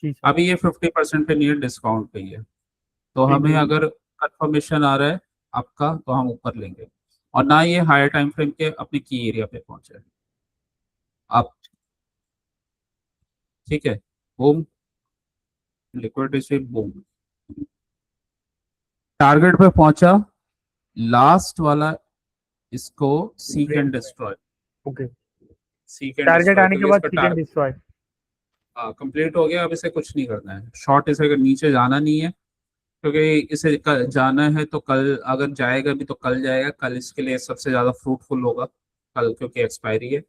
जी सर। अभी ये 50% पे नियर डिस्काउंट पे ही है, तो ठीक हमें है। अगर कंफर्मेशन आ रहा है आपका तो हम ऊपर लेंगे। और ना ये हायर टाइम फ्रेम के अपने की एरिया पे पहुंचे आप। ठीक है, बूम, लिक्विडिटी बूम, टारगेट पे पहुंचा, लास्ट वाला इसको seek and destroy, okay, seek and target destroy, आने के क्योंकि बाद इसका चिकन डिस्ट्रॉय। कंप्लीट हो गया। अब इसे कुछ नहीं करना है, शॉर्ट इसे अगर नीचे जाना नहीं है, क्योंकि इसे जाना है तो कल अगर जाएगा भी तो कल जाएगा, कल इसके लिए सबसे ज्यादा फ्रूटफुल होगा कल, क्योंकि एक्सपायरी है।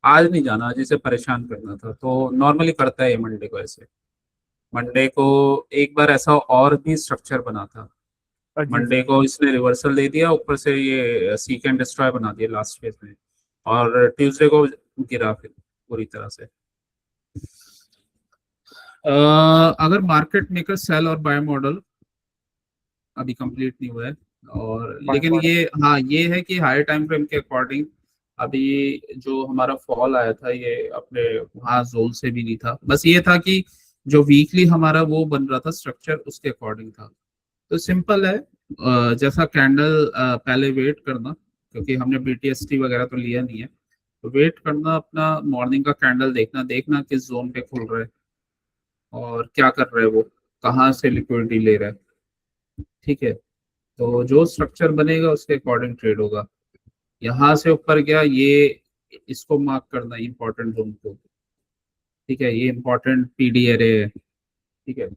आज नहीं जाना, आज इसे परेशान करना था, तो नॉर्मली करता है ये मंडे को ऐसे। मंडे को एक बार ऐसा और भी स्ट्रक्चर बना था, जी मंडे सर। को इसने रिवर्सल दे दिया, ऊपर से ये सीक एंड डिस्ट्रॉय बना दिया लास्ट फेज में, और ट्यूसडे को गिरा फिर पूरी तरह से। अगर मार्केट मेकर सेल और बाय मॉडल अभी कंप्लीट नहीं हुआ है, और लेकिन ये हाँ ये है कि हायर टाइम फ्रेम के अकॉर्डिंग अभी जो हमारा फॉल आया था ये अपने वहाँ जोन से भी नहीं था, बस ये था कि जो वीकली हमारा वो बन रहा था स्ट्रक्चर उसके अकॉर्डिंग था। तो सिंपल है, जैसा कैंडल पहले वेट करना, क्योंकि हमने बीटीएसटी वगैरह तो लिया नहीं है, तो वेट करना, अपना मॉर्निंग का कैंडल देखना देखना किस जोन पे खुल रहा है और क्या कर रहा है वो, कहाँ से लिक्विडिटी ले रहा है। ठीक है, तो जो स्ट्रक्चर बनेगा उसके अकॉर्डिंग ट्रेड होगा। यहाँ से ऊपर गया, ये इसको मार्क करना इंपॉर्टेंट जोन को। ठीक है, ये इंपॉर्टेंट पीडी एरे है। ठीक है,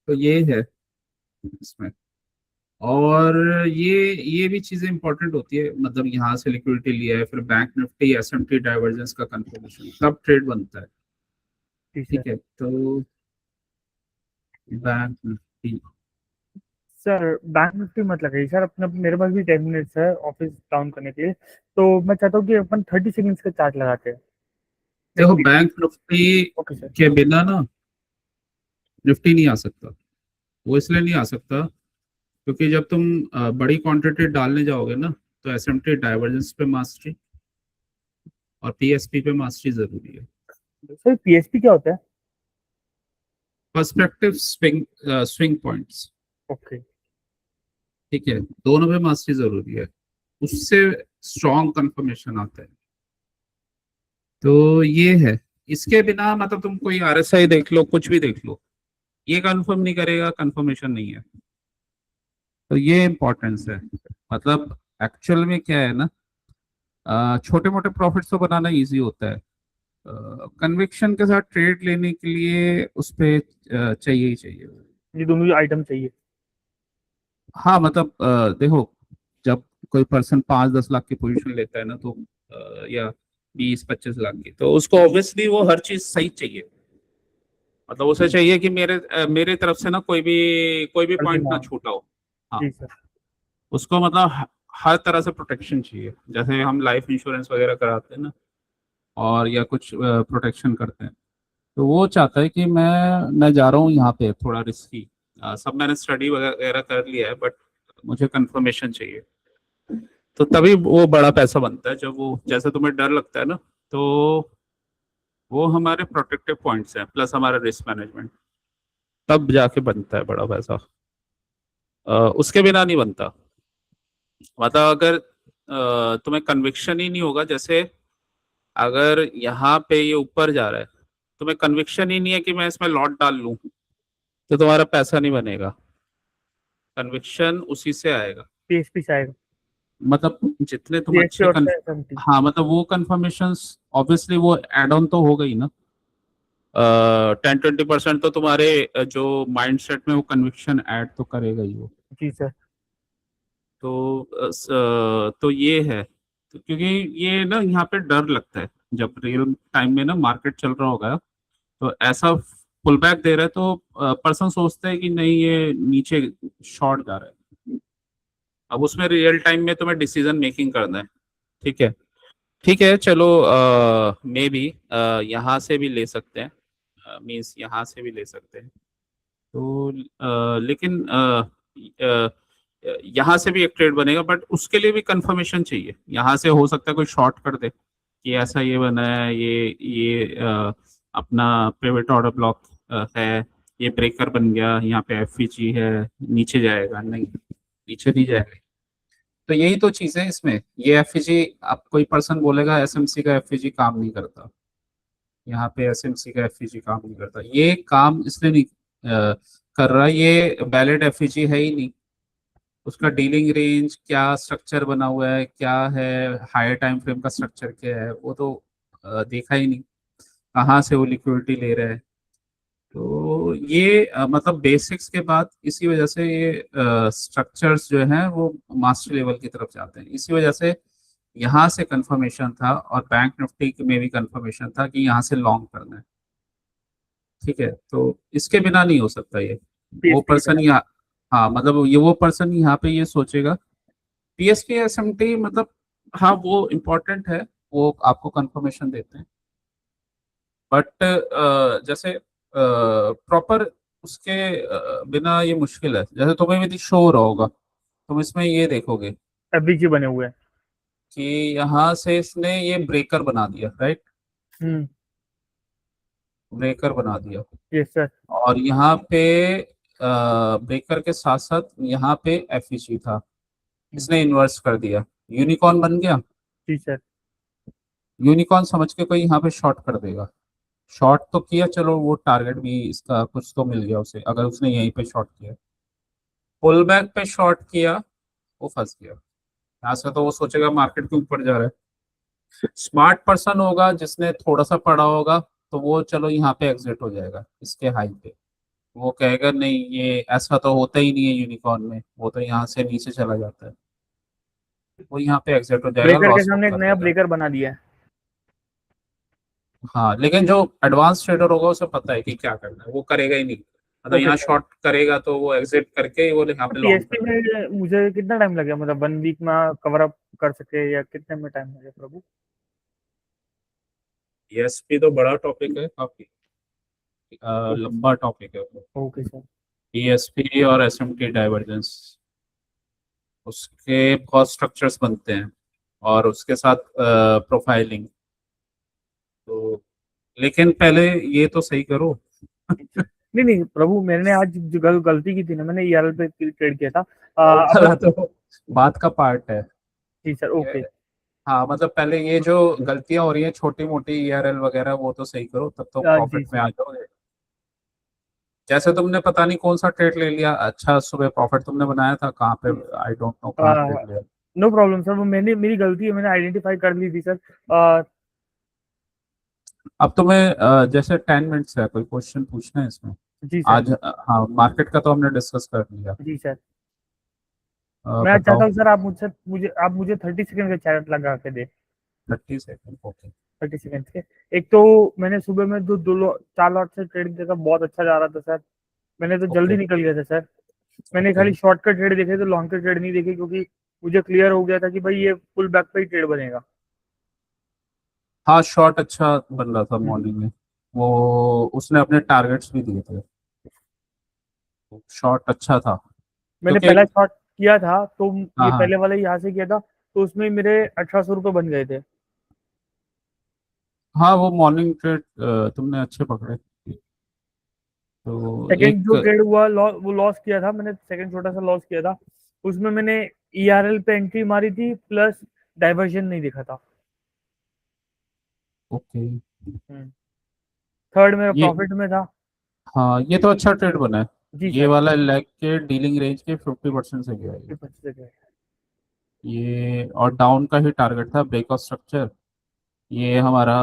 तो ये है इसमें। और ये भी चीजें इंपॉर्टेंट होती है, मतलब यहाँ से लिक्विडिटी लिया है, फिर बैंक निफ्टी एसएमटी डाइवर्जेंस का कंफर्मेशन, तब ट्रेड बनता है। ठीक है, तो bank Nifty, sir bank Nifty मत लगाइए सर, अपने मेरे पास भी 10 मिनट्स है ऑफिस डाउन करने के लिए, तो मैं चाहता हूँ कि अपन 30 सेकेंड्स का चार्ट लगाते हैं। देखो बैंक निफ्टी ओके सर। के बिना ना निफ्टी नहीं आ सकता। वो इसलिए नहीं आ सकता क्योंकि जब तुम बड़ी क्वांटिटी डालने जाओगे ना, तो एसएमटी डाइवर्जेंस पे मास्टरी और पीएसपी पे मास्टरी जरूरी है। सर पीएसपी क्या होता है? Perspective swing points. ओके। ठीक है, दोनों पे मास्टरी जरूरी है, उससे स्ट्रॉन्ग कंफर्मेशन आता है। तो ये है, इसके बिना मतलब तुम कोई आरएसआई देख लो, कुछ भी देख लो, ये कंफर्म नहीं करेगा, कंफर्मेशन नहीं है। तो ये इंपॉर्टेंस है। मतलब एक्चुअल में क्या है ना, छोटे मोटे प्रॉफिट्स तो बनाना इजी होता है, कन्विक्शन के साथ ट्रेड लेने के लिए उस पे चाहिए ही चाहिए। ये दोनों आइटम चाहिए। हाँ मतलब देखो, जब कोई पर्सन 5-10 लाख की पोजीशन लेता है ना, तो या 20-25 लाख की, तो उसको ऑब्वियसली वो हर चीज सही चाहिए। मतलब उसे चाहिए कि मेरे तरफ से ना कोई भी पॉइंट ना छूटा हो। हाँ, जी सर। उसको मतलब हर तरह से प्रोटेक्शन चाहिए, जैसे हम लाइफ इंश्योरेंस वगैरह कराते हैं ना, और या कुछ प्रोटेक्शन करते हैं, तो वो चाहता है कि मैं जा रहा हूँ यहाँ पे थोड़ा रिस्की, सब मैंने स्टडी वगैरह कर लिया है, बट मुझे कंफर्मेशन चाहिए। तो तभी वो बड़ा पैसा बनता है, जब वो जैसे तुम्हें डर लगता है ना, तो वो हमारे प्रोटेक्टिव पॉइंट्स हैं प्लस हमारा रिस्क मैनेजमेंट, तब जाके बनता है बड़ा पैसा। उसके बिना नहीं बनता। मतलब अगर तुम्हें कन्विक्शन ही नहीं होगा, जैसे अगर यहाँ पे ये ऊपर जा रहा है, तुम्हें कन्विक्शन ही नहीं है कि मैं इसमें लॉट डाल लूं, तो तुम्हारा पैसा नहीं बनेगा। कन्विक्शन उसी से आएगा, पीएसपी से आएगा। मतलब जितने तुम पीएसपी अच्छे और एसएमटी। हाँ मतलब वो कन्फर्मेशंस ऑब्वियसली वो एड ऑन तो हो गई ना, 10-20% तो तुम्हारे जो माइंडसेट में वो कन्विक्शन ऐड तो करेगा ही वो। जी सर। तो ये है, तो क्योंकि ये ना यहाँ पे डर लगता है, जब रियल टाइम में ना मार्केट चल रहा होगा, तो ऐसा पुल बैक दे रहा है, तो पर्सन सोचता है कि नहीं ये नीचे शॉर्ट जा रहा है। अब उसमें रियल टाइम में तुम्हें डिसीजन मेकिंग करना है। ठीक है, ठीक है, चलो मे बी यहाँ से भी ले सकते हैं, मीन्स यहाँ से भी ले सकते हैं, तो लेकिन यहाँ से भी एक ट्रेड बनेगा, बट उसके लिए भी कंफर्मेशन चाहिए। यहाँ से हो सकता है कोई शॉर्ट कर दे कि ऐसा ये बना है, ये अपना पिवट ऑर्डर ब्लॉक है, ये ब्रेकर बन गया, यहाँ पे एफईजी है, नीचे जाएगा नहीं, पीछे नहीं जाएंगे। तो यही तो चीज है इसमें। ये एफईजी, अब कोई पर्सन बोलेगा एसएमसी का एफईजी काम नहीं करता, यहाँ पे एसएमसी का एफईजी काम नहीं करता, ये काम इसलिए नहीं कर रहा, ये वैलिड एफईजी है ही नहीं। उसका डीलिंग रेंज क्या स्ट्रक्चर बना हुआ है, क्या है हायर टाइम फ्रेम का स्ट्रक्चर क्या है, वो तो देखा ही नहीं, कहाँ से वो लिक्विडिटी ले रहा है। तो ये मतलब बेसिक्स के बाद इसी वजह से ये स्ट्रक्चर्स जो हैं वो मास्टर लेवल की तरफ जाते हैं। इसी वजह से यहाँ से कंफर्मेशन था और बैंक निफ्टी में भी कंफर्मेशन था कि यहाँ से लॉन्ग करना है। ठीक है, तो इसके बिना नहीं हो सकता ये। वो पीएसपी की पर्सन तरह। यहाँ, हाँ मतलब ये वो पर्सन यहाँ पे ये सोचेगा पीएसपी एसएमटी मतलब, हाँ वो इम्पोर्टेंट है, वो आपको कंफर्मेशन देते हैं, बट जैसे प्रॉपर उसके बिना ये मुश्किल है। जैसे तुम्हें भी शो हो रहा होगा, तुम इसमें ये देखोगे एफबीजी बने हुए हैं। कि यहाँ से इसने ये ब्रेकर बना दिया, राइट, हम्म। ब्रेकर बना दिया, यस सर। और यहाँ पे ब्रेकर के साथ साथ यहाँ पे एफईसी था, इसने इन्वर्स कर दिया, यूनिकॉर्न बन गया। जी सर। यूनिकॉर्न समझ के कोई यहाँ पे शॉर्ट कर देगा, शॉर्ट तो किया, चलो वो टारगेट भी इसका कुछ तो मिल गया उसे, अगर उसने यहीं पे शॉर्ट किया, पुल बैक पे शॉर्ट किया, वो फंस गया। यहाँ से तो वो सोचेगा मार्केट के ऊपर जा रहा है। स्मार्ट पर्सन होगा जिसने थोड़ा सा पढ़ा होगा, तो वो चलो यहाँ पे एग्जिट हो जाएगा इसके हाई पे, वो कहेगा नहीं ये ऐसा तो होता ही नहीं है यूनिकॉर्न में, वो तो यहाँ से नीचे चला जाता है, वो यहाँ पे एग्जिट हो जाएगा, ब्रेकर के लॉस बुक सामने एक कर नया देगा। ब्रेकर बना दिया है। हाँ लेकिन जो एडवांस ट्रेडर होगा उसे पता है कि क्या करना है, वो करेगा ही नहीं, मतलब ओके यहाँ सर। शॉर्ट करेगा तो वो एग्जिट करके वो यहाँ पे लॉन्ग पीएसपी कर देगा। में मुझे कितना टाइम लगेगा, मतलब 1 वीक में कवर अप कर सके या कितने में टाइम लगेगा प्रभु? ईएसपी तो बड़ा टॉपिक है काफी, ओके लंबा टॉपिक है। Okay sir. ईएसपी और एसएमटी डाइवर्जेंस, उसके बहुत स्ट्रक्चर्स बनते हैं, और उसके साथ प्रोफाइलिंग, तो लेकिन पहले ये तो सही करो। नहीं नहीं प्रभु, मैंने आज जो गलती की थी ना, मैंने ईआरएल पे ट्रेड किया था। वो अब वाला तो बात का पार्ट है। जी सर। ओके। हाँ मतलब पहले ये जो गलतियां हो रही हैं छोटी मोटी ईआरएल वगैरह, वो तो सही करो, तब तो जी प्रॉफिट में सर। आ जाओगे। जैसे तुमने पता नहीं कौन सा ट्रेड ले लिया, अच्छा सुबह प्रॉफिट तुमने बनाया था कहाँ पे, आई डोंट नो कहाँ ट्रेड लिया। नो प्रॉब्लम सर, वो मैंने, मेरी गलती है, मैंने आइडेंटिफाई कर ली थी सर। अब तुम्हें जैसे 10 मिनट्स है, कोई क्वेश्चन पूछना है इसमें? जी सर। आज हाँ मार्केट का तो हमने डिस्कस कर लिया। जी सर। मैं बताओ। चाहता हूँ सर, आप मुझे 30 सेकंड का चार्ट लगा के दे। 30 सेकंड, ओके। 30 सेकंड के। एक तो मैंने सुबह में 4 लॉट से ट्रेड किया था, बहुत अच्छा जा रहा था सर। मैंने तो ओके जल्दी निकल गया था सर। मैंने ओके। खाली शॉर्ट का ट्रेड देखे, तो लॉन्ग का ट्रेड नहीं देखे, क्योंकि मुझे क्लियर हो गया था कि भाई ये फुल बैक पे ही ट्रेड बनेगा। हाँ शॉर्ट अच्छा बन रहा था हम्म। मॉर्निंग में, वो उसने अपने टारगेट्स भी दिए थे, शॉर्ट अच्छा था मैंने क्योंकि, पहला शॉट किया था, तो हाँ ये हाँ पहले वाला यहाँ से किया था, तो उसमें मेरे 1800 रुपये बन गए थे। हाँ, वो मॉर्निंग ट्रेड तुमने अच्छे पकड़े, तो सेकंड एक, जो ट्रेड हुआ वो लॉस किया था मैंने, सेकंड छोटा सा लॉस किया था। उसमें मैंने ईआरएल पे एंट्री मारी थी, प्लस डाइवर्जन नहीं दिखा था। ओके, थर्ड मेरा ये, प्रॉफिट में था। हाँ ये तो अच्छा ट्रेड बना है। जी ये सर। वाला लेग के डीलिंग रेंज के 50% से गया है ये। 50 ये और डाउन का ही टारगेट था, ब्रेक ऑफ स्ट्रक्चर, ये हमारा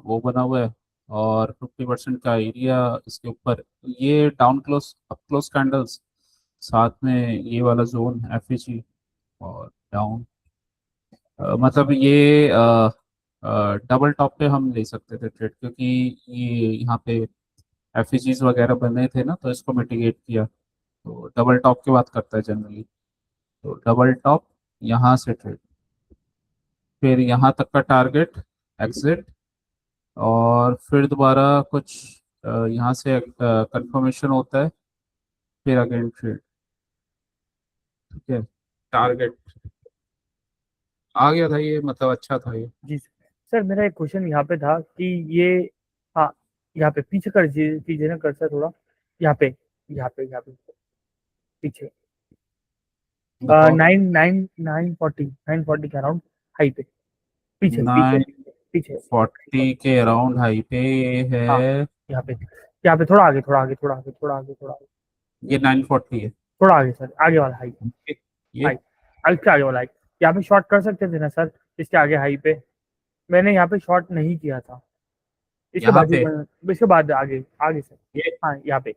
वो बना हुआ है, और 50% का एरिया इसके ऊपर, ये down close up close candles, साथ में ये वाला जोन एफईजी और डाउन, मतलब ये डबल टॉप पे हम ले सकते थे ट्रेड, क्योंकि ये यहाँ पे एफईजीज वगैरह बने थे ना, तो इसको मिटिगेट किया, तो डबल टॉप की बात करता है जनरली, तो डबल टॉप यहाँ से ट्रेड, फिर यहाँ तक का टारगेट, एग्जिट, और फिर दोबारा कुछ यहाँ से कंफर्मेशन होता है, फिर अगेन ट्रेड। ठीक है, टारगेट आ गया था ये, मतलब अच्छा था ये। जी सर। मेरा एक क्वेश्चन यहाँ पे था कि ये, हाँ, यहाँ पे पीछे कर कीजिए ना कर्सर थोड़ा, यहाँ पे, यहाँ पे पीछे। बताओ। 940 के अराउंड हाई पे, पीछे पीछे पीछे 940 के अराउंड हाई पे है। हाँ, यहाँ पे थोड़ा आगे, थोड़ा आगे, थोड़ा आगे, थोड़ा आगे, थोड़ा आगे, ये 940 है। थोड़ा आगे सर, आगे वाला हाई, ये हाई, इसके आगे वाला हाई। यहाँ पे शॉर्ट कर सकते थे ना सर, इसके आगे हाई पे। मैंने यहाँ पे शॉर्ट नहीं किया था, इसके यहाँ बाजू पे में, इसके बाद आगे आगे सर। ये, हाँ, यहाँ पे।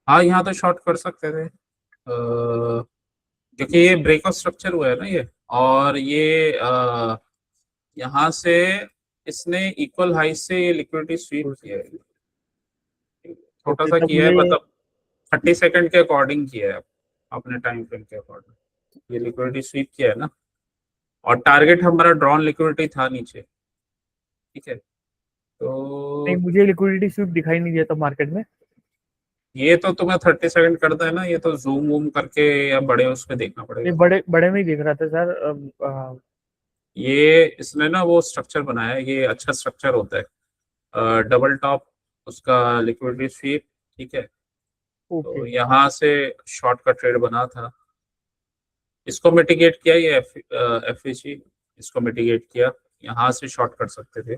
हाँ यहाँ तो शॉर्ट कर सकते थे, क्योंकि ये ब्रेकआउट स्ट्रक्चर हुआ है ना ये। और ये यहाँ से इसने इक्वल हाई से ये लिक्विडिटी स्वीप किया है, छोटा ओके, सा तब किया है, मुझे मतलब 30 सेकंड के अकॉर्डिंग किया है अपने टाइम फ्रेम के अकॉर्डिंग, ये लिक्विडिटी स्वीप किया है ना। और टारगेट हमारा ड्रॉन लिक्विडिटी था नीचे, ठीक है। नहीं, तो मुझे लिक्विडिटी स्वीप दिखाई नहीं दिया था मार्केट में। ये तो तुम्हें 30 सेकंड करता है ना, ये तो जूम वूम करके या बड़े उस पर देखना नहीं, पड़ेगा। बड़े बड़े में ही देख रहा था सर। ये इसने ना वो स्ट्रक्चर बनाया है, ये अच्छा स्ट्रक्चर होता है, डबल टॉप उसका लिक्विडिटी स्वीप, ठीक है। ओके। तो यहाँ से शॉर्ट का ट्रेड बना था, इसको मिटिगेट किया, ये एफईसी इसको मिटिगेट किया, यहाँ से शॉर्ट कर सकते थे।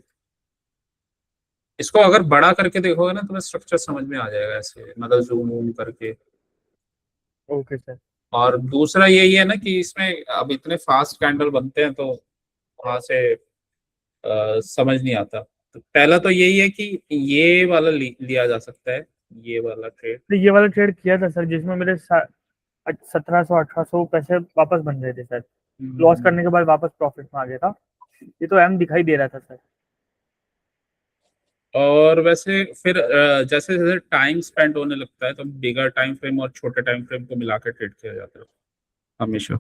इसको अगर बड़ा करके देखोगे ना तुम्हें स्ट्रक्चर समझ में आ जाएगा ऐसे, मतलब जूम वूम करके। Okay sir. और दूसरा यही है ना कि इसमें अब इतने फास्ट कैंडल बनते हैं, तो वहां से समझ नहीं आता। तो पहला तो यही है कि ये वाला लिया जा सकता है, ये वाला ट्रेड। तो ये वाला ट्रेड किया था सर, जिसमें मेरे 1700 1800 पैसे वापस बन गए थे सर। लॉस करने के बाद वापस प्रॉफिट में आ गया था। ये तो एम दिखाई दे रहा था सर। और वैसे फिर जैसे जैसे टाइम स्पेंड होने लगता है तो बिगर टाइम फ्रेम और छोटे टाइम फ्रेम को मिला के ट्रेड किया जाता है हमेशा।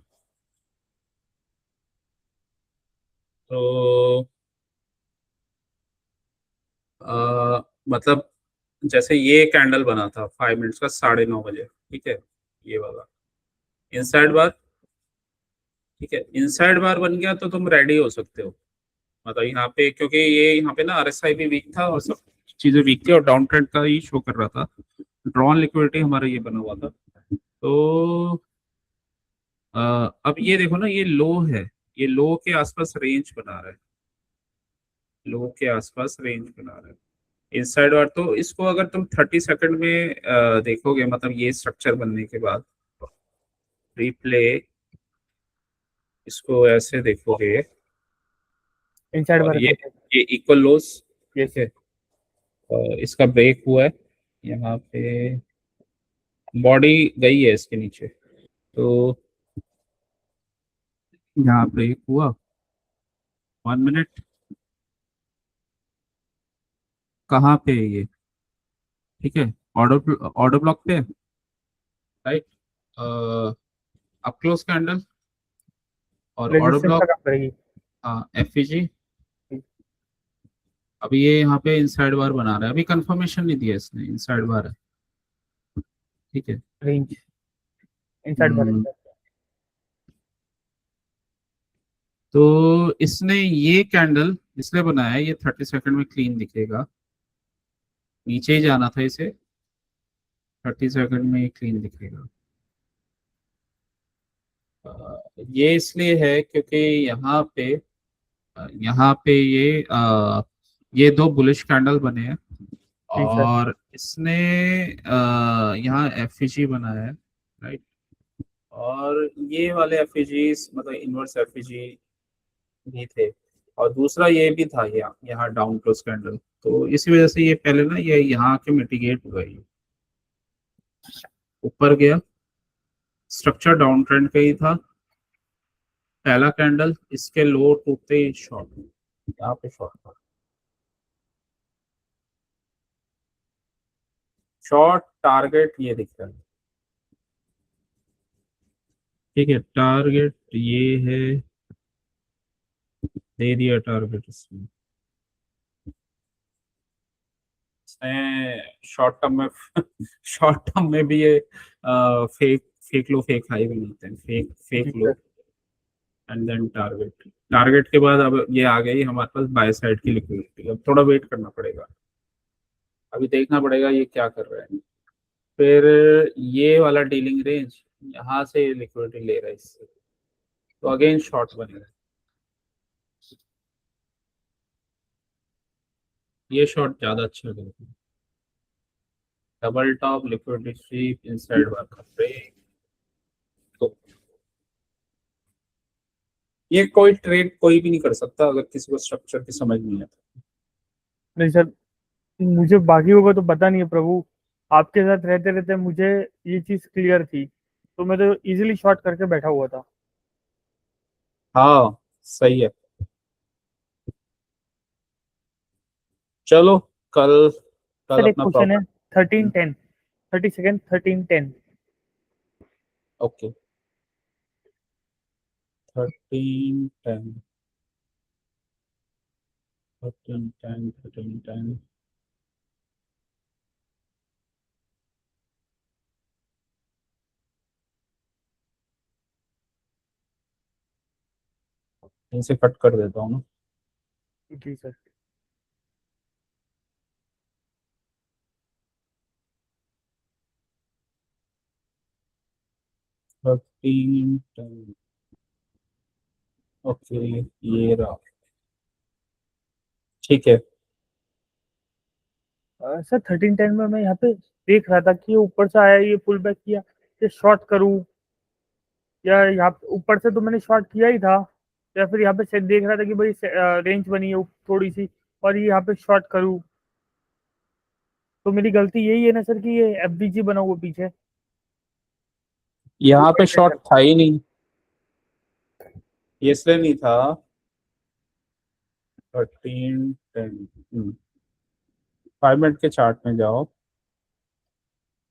तो मतलब जैसे ये कैंडल बना था 5 मिनट्स का 9:30 बजे, ठीक है, ये वाला इनसाइड बार, ठीक है। इनसाइड बार बन गया तो तुम रेडी हो सकते हो, मतलब यहाँ पे, क्योंकि ये यहाँ पे ना आरएसआई भी वीक था और सब चीजें वीक थी और डाउन ट्रेंड का ही शो कर रहा था। ड्रॉन लिक्विडिटी हमारा ये बना हुआ था। तो अब ये देखो ना, ये लो है, ये लो के आसपास रेंज बना रहा है, लो के आसपास रेंज बना रहा है इनसाइड वार। तो इसको अगर तुम 30 सेकंड में देखोगे, मतलब ये स्ट्रक्चर बनने के बाद रिप्ले, इसको ऐसे देखोगे इनसाइड और बार ये पे। ये इक्वल लोस, यस। ठीक है। और इसका ब्रेक हुआ है यहाँ पे, बॉडी गई है इसके नीचे, तो यहाँ ब्रेक हुआ 1 मिनट, कहाँ पे है ये, ठीक है, ऑर्डर ऑर्डर ब्लॉक पे, राइट। अप क्लोज कैंडल और ऑर्डर रेजिस्टेंस का ब्लॉक, काम करेगी। एफईजी। अभी ये यहाँ पे इनसाइड बार बना रहा है, अभी कंफर्मेशन नहीं दिया इसने, इनसाइड बार है, ठीक है। रेंज इनसाइड बार है हम्म, सर। तो इसने ये कैंडल इसलिए बनाया है, ये 30 सेकंड में क्लीन दिखेगा, नीचे ही जाना था इसे, 30 सेकंड में ये क्लीन दिखेगा। ये इसलिए है क्योंकि यहाँ पे ये दो बुलिश कैंडल बने हैं जी सर। और इसने यहाँ एफईजी बनाया है, राइट। और ये वाले एफईजी मतलब इनवर्स एफईजी भी थे, और दूसरा ये भी था यहाँ डाउन क्लोज कैंडल। तो इसी वजह से ये पहले ना ये यहाँ के मिटिगेट हुआ, ये ऊपर गया, स्ट्रक्चर डाउन ट्रेंड का ही था, पहला कैंडल इसके लो टूटते ही शॉर्ट, यहाँ पे शॉर्ट था, शॉर्ट टारगेट ये दिख रहा है, ठीक है। टारगेट ये है, दे दिया टारगेट इसमें, शॉर्ट टर्म में शॉर्ट टर्म में भी ये फेक लो फेक हाई बनाते हैं, फेक जी low sir. And then target, target के बाद अब ये आ गई हमारे पास बाय साइड की लिक्विडिटी। अब थोड़ा वेट करना पड़ेगा, अभी देखना पड़ेगा ये क्या कर रहा है। फिर ये वाला डीलिंग रेंज, यहाँ से लिक्विडिटी ले रहा है इससे, तो अगेन शॉर्ट बनेगा। ये शॉर्ट ज्यादा अच्छा लगेगा। Double top liquidity sweep inside work break. तो ये कोई ट्रेड कोई भी नहीं कर सकता अगर किसी को स्ट्रक्चर की समझ नहीं है। नहीं सर, मुझे बाकियों का तो पता नहीं है प्रभु, आपके साथ रहते रहते मुझे ये चीज क्लियर थी, तो मैं तो इजीली शॉर्ट करके बैठा हुआ था। हाँ सही है। चलो कल कल सर एक अपना क्वेश्चन है, प्रॉफिट। 13-10, 30 सेकेंड, 13-10। ओके 13-10, 13-10, 13-10। इनसे कट कर देता हूँ ना। जी सर। 13-10। ओके ये रहा। ठीक है। सर 13-10 में मैं यहाँ पे देख रहा था कि ये ऊपर से आया, ये पुल बैक किया, ये शॉर्ट करूँ या यहाँ पे ऊपर से तो मैंने शॉर्ट किया ही था, या फिर यहाँ पे से देख रहा था कि भाई रेंज बनी है थोड़ी सी और ये यहाँ पे शॉर्ट करूँ। तो मेरी गलती यही है ना सर कि ये एफबीजी बना हुआ पीछे यहाँ ऊपर पे से। शॉर्ट था ही नहीं, ये इसलिए नहीं था। 13-10। 5 मिनट के चार्ट में जाओ।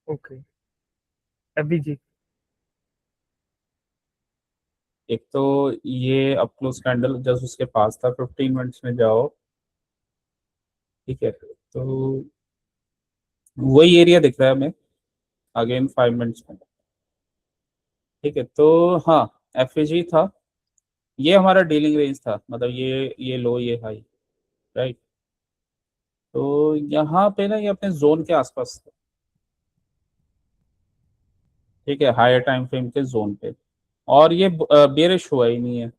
Okay, FBG. एक तो ये अपक्लोज कैंडल जस्ट उसके पास था। 15 मिनट्स में जाओ। ठीक है तो वही एरिया दिख रहा है हमें अगेन 5 मिनट्स में। ठीक है तो हाँ एफ था, ये हमारा डीलिंग रेंज था, मतलब ये लो ये हाई, राइट। तो यहाँ पे ना ये अपने जोन के आसपास था। ठीक है हायर टाइम फ्रेम के जोन पे, और ये बेरिश हुआ ही नहीं है।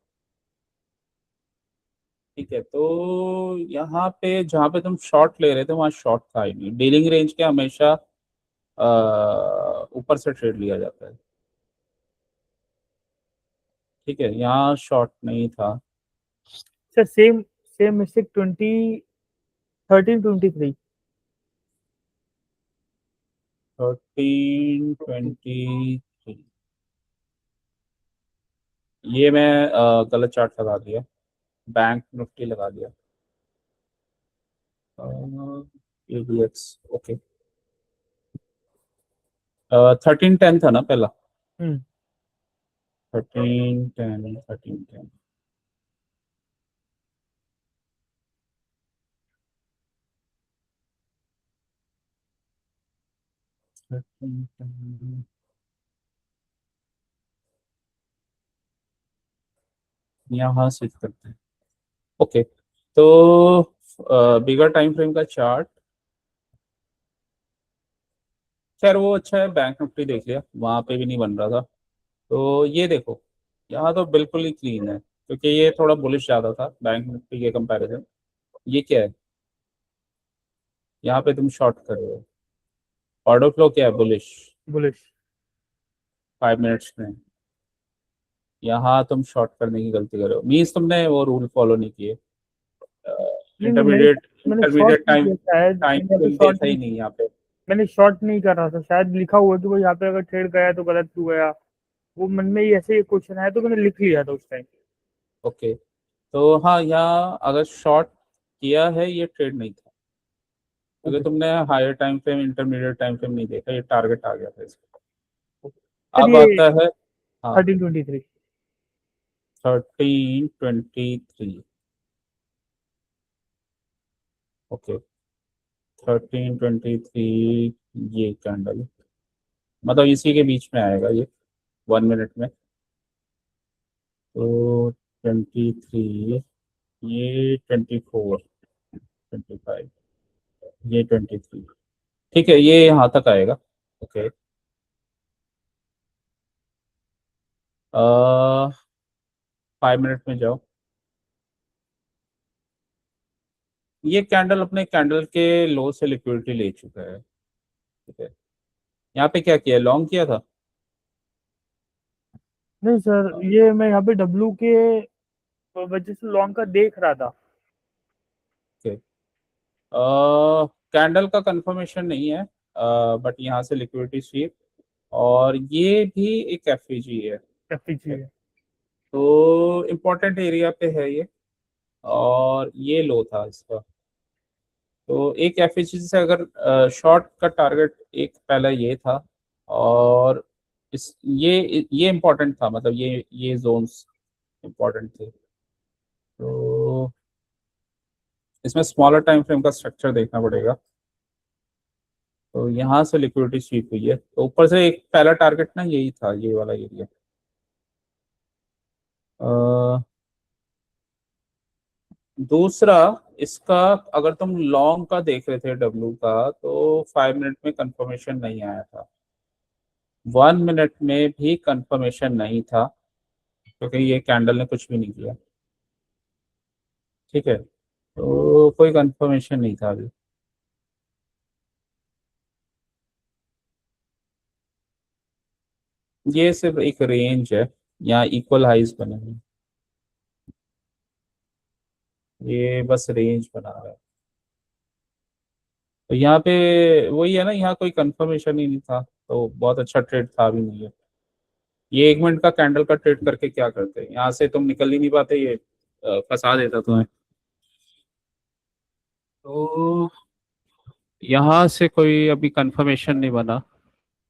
ठीक है तो यहाँ पे जहाँ पे तुम शॉर्ट ले रहे थे वहाँ शॉर्ट था ही नहीं। डीलिंग रेंज के हमेशा ऊपर से ट्रेड लिया जाता है। ठीक है यहाँ शॉर्ट नहीं था। Sir same same mistake 13-23। 13-23। ये मैं गलत चार्ट लगा दिया, बैंक निफ्टी लगा दिया। ADX okay. 13-10 था ना पहला। हम्म 13-10, 13-10। यहाँ स्विच करते हैं। ओके तो बिगर टाइम फ्रेम का चार्ट, खैर वो अच्छा है। बैंक निफ्टी देख लिया, वहां पे भी नहीं बन रहा था। तो ये देखो यहाँ तो बिल्कुल ही क्लीन है, क्योंकि ये थोड़ा बुलिश ज्यादा था बैंक निफ्टी के कंपैरिजन। ये क्या है, यहाँ पे तुम शॉर्ट कर रहे हो। ऑर्डर फ्लो क्या है, बुलिश बुलिश। 5 मिनट्स में। यहाँ तुम शॉर्ट करने की गलती कर रहे हो, मीन्स तुमने वो रूल फॉलो नहीं किए। नहीं नहीं, इंटरमीडिएट मैंने शॉर्ट इंटरमीडिएट नहीं टाइम किया शायद, टाइम मैंने यहाँ पे शॉर्ट देखा ही नहीं, नहीं यहाँ पे। मैंने शॉर्ट नहीं कर रहा था शायद, लिखा हुआ है कि भाई यहाँ पे अगर ट्रेड गया तो गलत क्यों गया, वो मन में ही ऐसे ही क्वेश्चन आया तो मैंने लिख लिया था उस टाइम। ओके तो हाँ यहाँ अगर शॉर्ट किया है ये ट्रेड नहीं था, क्योंकि ओके तुमने higher time frame intermediate time frame नहीं देखा, ये टारगेट आ गया था इसका। सर अब ये आता है हाँ 13-23। 13-23। ओके 13-23। ये कैंडल मतलब इसी के बीच में आएगा ये 1 मिनट में। तो 23, ये 24, 25, ये 23। ठीक है ये यहाँ तक आएगा। ओके 5 मिनट में जाओ। ये कैंडल अपने कैंडल के लो से लिक्विडिटी ले चुका है, ठीक है। यहाँ पे क्या किया, लॉन्ग किया था। नहीं सर, ये मैं यहाँ पे डब्लू के वजह से लॉन्ग का देख रहा था। कैंडल का कंफर्मेशन नहीं है, बट यहाँ से लिक्विडिटी स्वीप, और ये भी एक एफईजी है, एफपीजी है। तो इम्पोर्टेंट एरिया पे है ये, और ये लो था इसका। तो एक एफईजी से अगर शॉर्ट का टारगेट एक पहला ये था, और इस ये इम्पोर्टेंट था, मतलब ये जोन्स इम्पोर्टेंट थे। तो इसमें स्मॉलर टाइम फ्रेम का स्ट्रक्चर देखना पड़ेगा। तो यहाँ से लिक्विडिटी स्वीप हुई है, तो ऊपर से एक पहला टारगेट ना यही था, ये वाला एरिया। दूसरा इसका, अगर तुम लॉन्ग का देख रहे थे डब्लू का, तो 5 मिनट में कंफर्मेशन नहीं आया था, 1 मिनट में भी कंफर्मेशन नहीं था, क्योंकि ये कैंडल ने कुछ भी नहीं किया, ठीक है। तो कोई कंफर्मेशन नहीं था अभी। ये सिर्फ एक रेंज है, यहाँ इक्वल हाइज बने हैं, ये बस रेंज बना रहा है। तो यहाँ पे वही है ना, यहाँ कोई कंफर्मेशन ही नहीं था, तो बहुत अच्छा ट्रेड था भी नहीं है। ये 1 मिनट का कैंडल का ट्रेड करके क्या करते हैं, यहाँ से तुम निकल ही नहीं पाते, ये फंसा देता तुम्हें। तो यहाँ से कोई अभी कंफर्मेशन नहीं बना,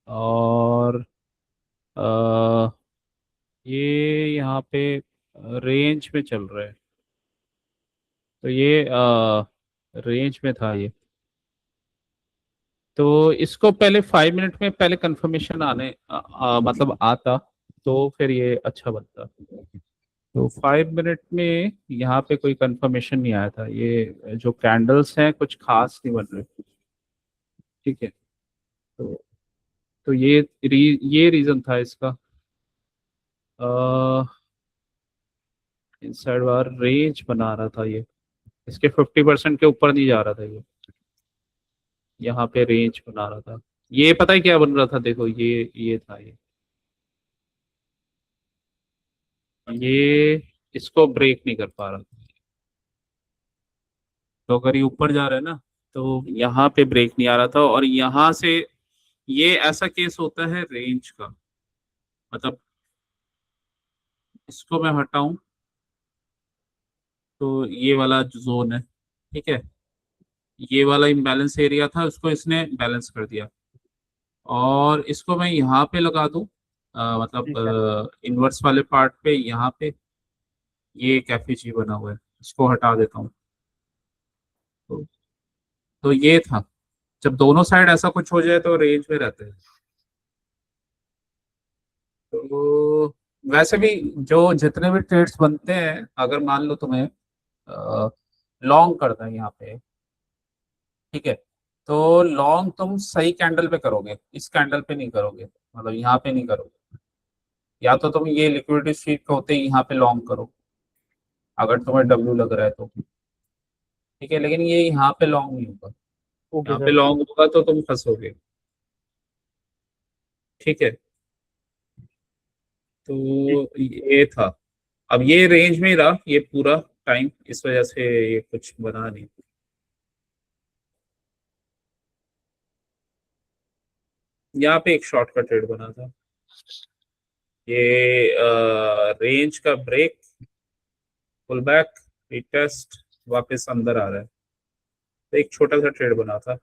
और ये यहाँ पे रेंज में चल रहा है, तो ये रेंज में था ये। तो इसको पहले 5 मिनट में पहले कंफर्मेशन मतलब आता, तो फिर ये अच्छा बनता। तो 5 मिनट में यहाँ पे कोई कंफर्मेशन नहीं आया था, ये जो कैंडल्स हैं कुछ खास नहीं बन रहे, ठीक है। तो ये रीजन था इसका। इनसाइड बार रेंज बना रहा था ये, इसके 50% के ऊपर नहीं जा रहा था ये, यहाँ पे रेंज बना रहा था। ये पता है क्या बन रहा था, देखो ये था ये इसको ब्रेक नहीं कर पा रहा था। तो अगर ये ऊपर जा रहा है ना, तो यहाँ पे ब्रेक नहीं आ रहा था, और यहाँ से ये ऐसा केस होता है रेंज का, मतलब इसको मैं हटाऊं तो ये वाला जो जोन है, ठीक है, ये वाला इम्बैलेंस एरिया था, उसको इसने बैलेंस कर दिया, और इसको मैं यहाँ पे लगा दूं, ठीक है। मतलब इनवर्स वाले पार्ट पे, यहाँ पे ये एक एफईजी बना हुआ है, इसको हटा देता हूँ। तो, तो ये था, जब दोनों साइड ऐसा कुछ हो जाए तो रेंज में रहते हैं। तो वैसे भी जो जितने भी ट्रेड्स बनते हैं, अगर मान लो तुम्हें लॉन्ग करना है यहाँ पे, ठीक है, तो लॉन्ग तुम सही कैंडल पे करोगे, इस कैंडल पे नहीं करोगे, मतलब यहाँ पे नहीं करोगे। या तो तुम ये लिक्विडिटी स्वीप होते ही यहाँ पे लॉन्ग करो, अगर तुम्हें डब्ल्यू लग रहा है तो, ठीक है, लेकिन ये यहाँ पे लॉन्ग नहीं होगा। ओके यहाँ पे सर। लॉन्ग होगा तो तुम फंसोगे, ठीक है। ठीक। तो ये था, अब ये रेंज में ही रहा ये पूरा टाइम, इस वजह से ये कुछ बना नहीं। यहाँ पे एक शॉर्ट का ट्रेड बना था, ये रेंज का ब्रेक, पुल बैक, रीटेस्ट, वापस अंदर आ रहा है, तो एक छोटा सा ट्रेड बना था।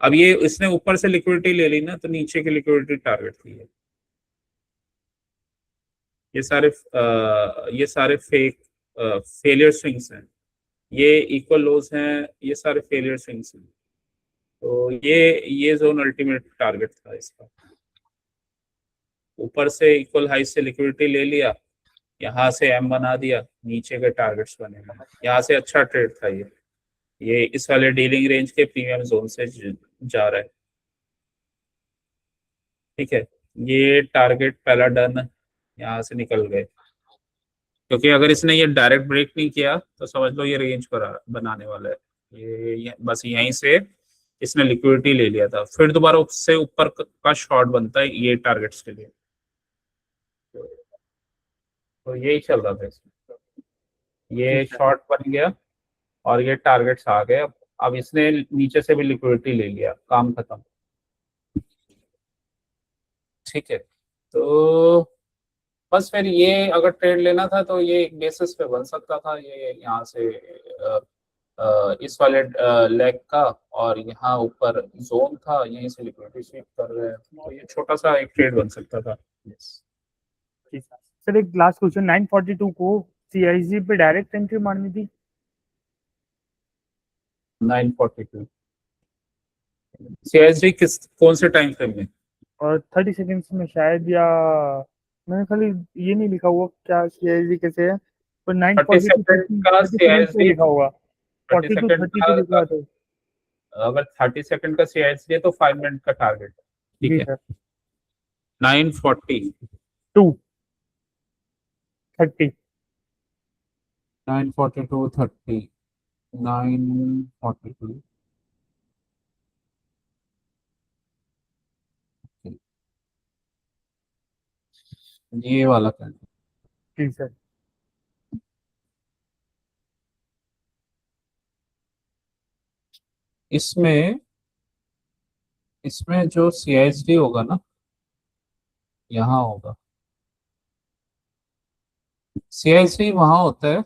अब ये इसने ऊपर से लिक्विडिटी ले ली ना, तो नीचे की लिक्विडिटी टारगेट थी ये सारे फेक फेलियर स्विंग्स हैं, ये इक्वल लोज हैं, ये सारे फेलियर स्विंग्स हैं। तो ये जोन अल्टीमेट टारगेट था इसका, ऊपर से इक्वल हाई से लिक्विडिटी ले लिया, यहाँ से एम बना दिया, नीचे के टारगेट्स बने, यहाँ से अच्छा ट्रेड था ये इस वाले डीलिंग रेंज के प्रीमियम जोन से जा रहा है, ठीक है। ये टारगेट पहला डन यहाँ से निकल गए, क्योंकि अगर इसने ये डायरेक्ट ब्रेक नहीं किया तो समझ लो ये रेंज पर बनाने वाला है। ये बस यहीं से इसने लिक्विडिटी ले लिया था, फिर दोबारा उससे ऊपर का शॉर्ट बनता है ये टारगेट्स के लिए। तो यही चल रहा था इसमें, ये शॉर्ट बन गया और ये टारगेट्स आ गए। अब इसने नीचे से भी लिक्विडिटी ले लिया, काम खत्म। ठीक है, तो बस फिर ये अगर ट्रेड लेना था तो ये एक बेसिस पे बन सकता था, ये यहाँ से इस वाले लेग का, और यहाँ ऊपर जोन था, यहीं से लिक्विडिटी स्वीप कर रहे हैं, तो ये छोटा सा एक ट्रेड बन सकता था। yes. सर एक लास्ट क्वेश्चन, 942 को सीआईजी पे डायरेक्ट एंट्री मारनी थी। 942 सीएसडी कौन से टाइम फ्रेम में? और 30 सेकेंड्स में शायद, या मैंने खाली ये नहीं लिखा हुआ क्या सीआईजी कैसे है, पर 30 सेकंड का सीआईएसडी लिखा होगा, 30 40 टू सेकंड 32 लिखा था। अगर 30 सेकंड का सीआईएसडी है तो 5 मिनट का टारगेट। ठीक जी है, सर। 940 30 942 30 942 ये वाला कैंडल। जी सर। इसमें इसमें जो सीआईएसडी होगा ना, यहाँ होगा सीआईएसडी, वहां होता है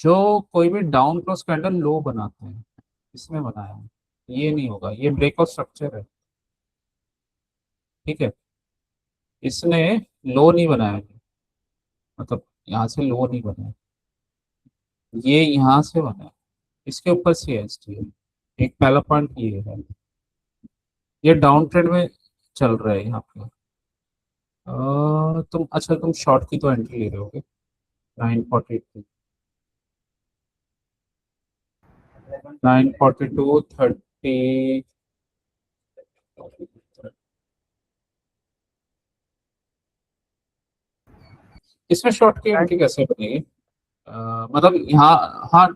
जो कोई भी डाउन क्लोज कैंडल लो बनाते हैं, इसमें बनाया है। ये नहीं होगा, ये ब्रेकआउट स्ट्रक्चर है। ठीक है, इसने लो नहीं बनाया है, मतलब यहाँ से लो नहीं बनाया, ये यहाँ से बना है, इसके ऊपर सीएसटी है। एक पहला पॉइंट ये है, ये डाउन ट्रेंड में चल रहा है यहाँ पे। तुम अच्छा, तुम शॉर्ट की तो एंट्री ले रहे होगे 942 942 30। इसमें शॉर्ट की एंट्री कैसे बनेगी? मतलब यहाँ, हाँ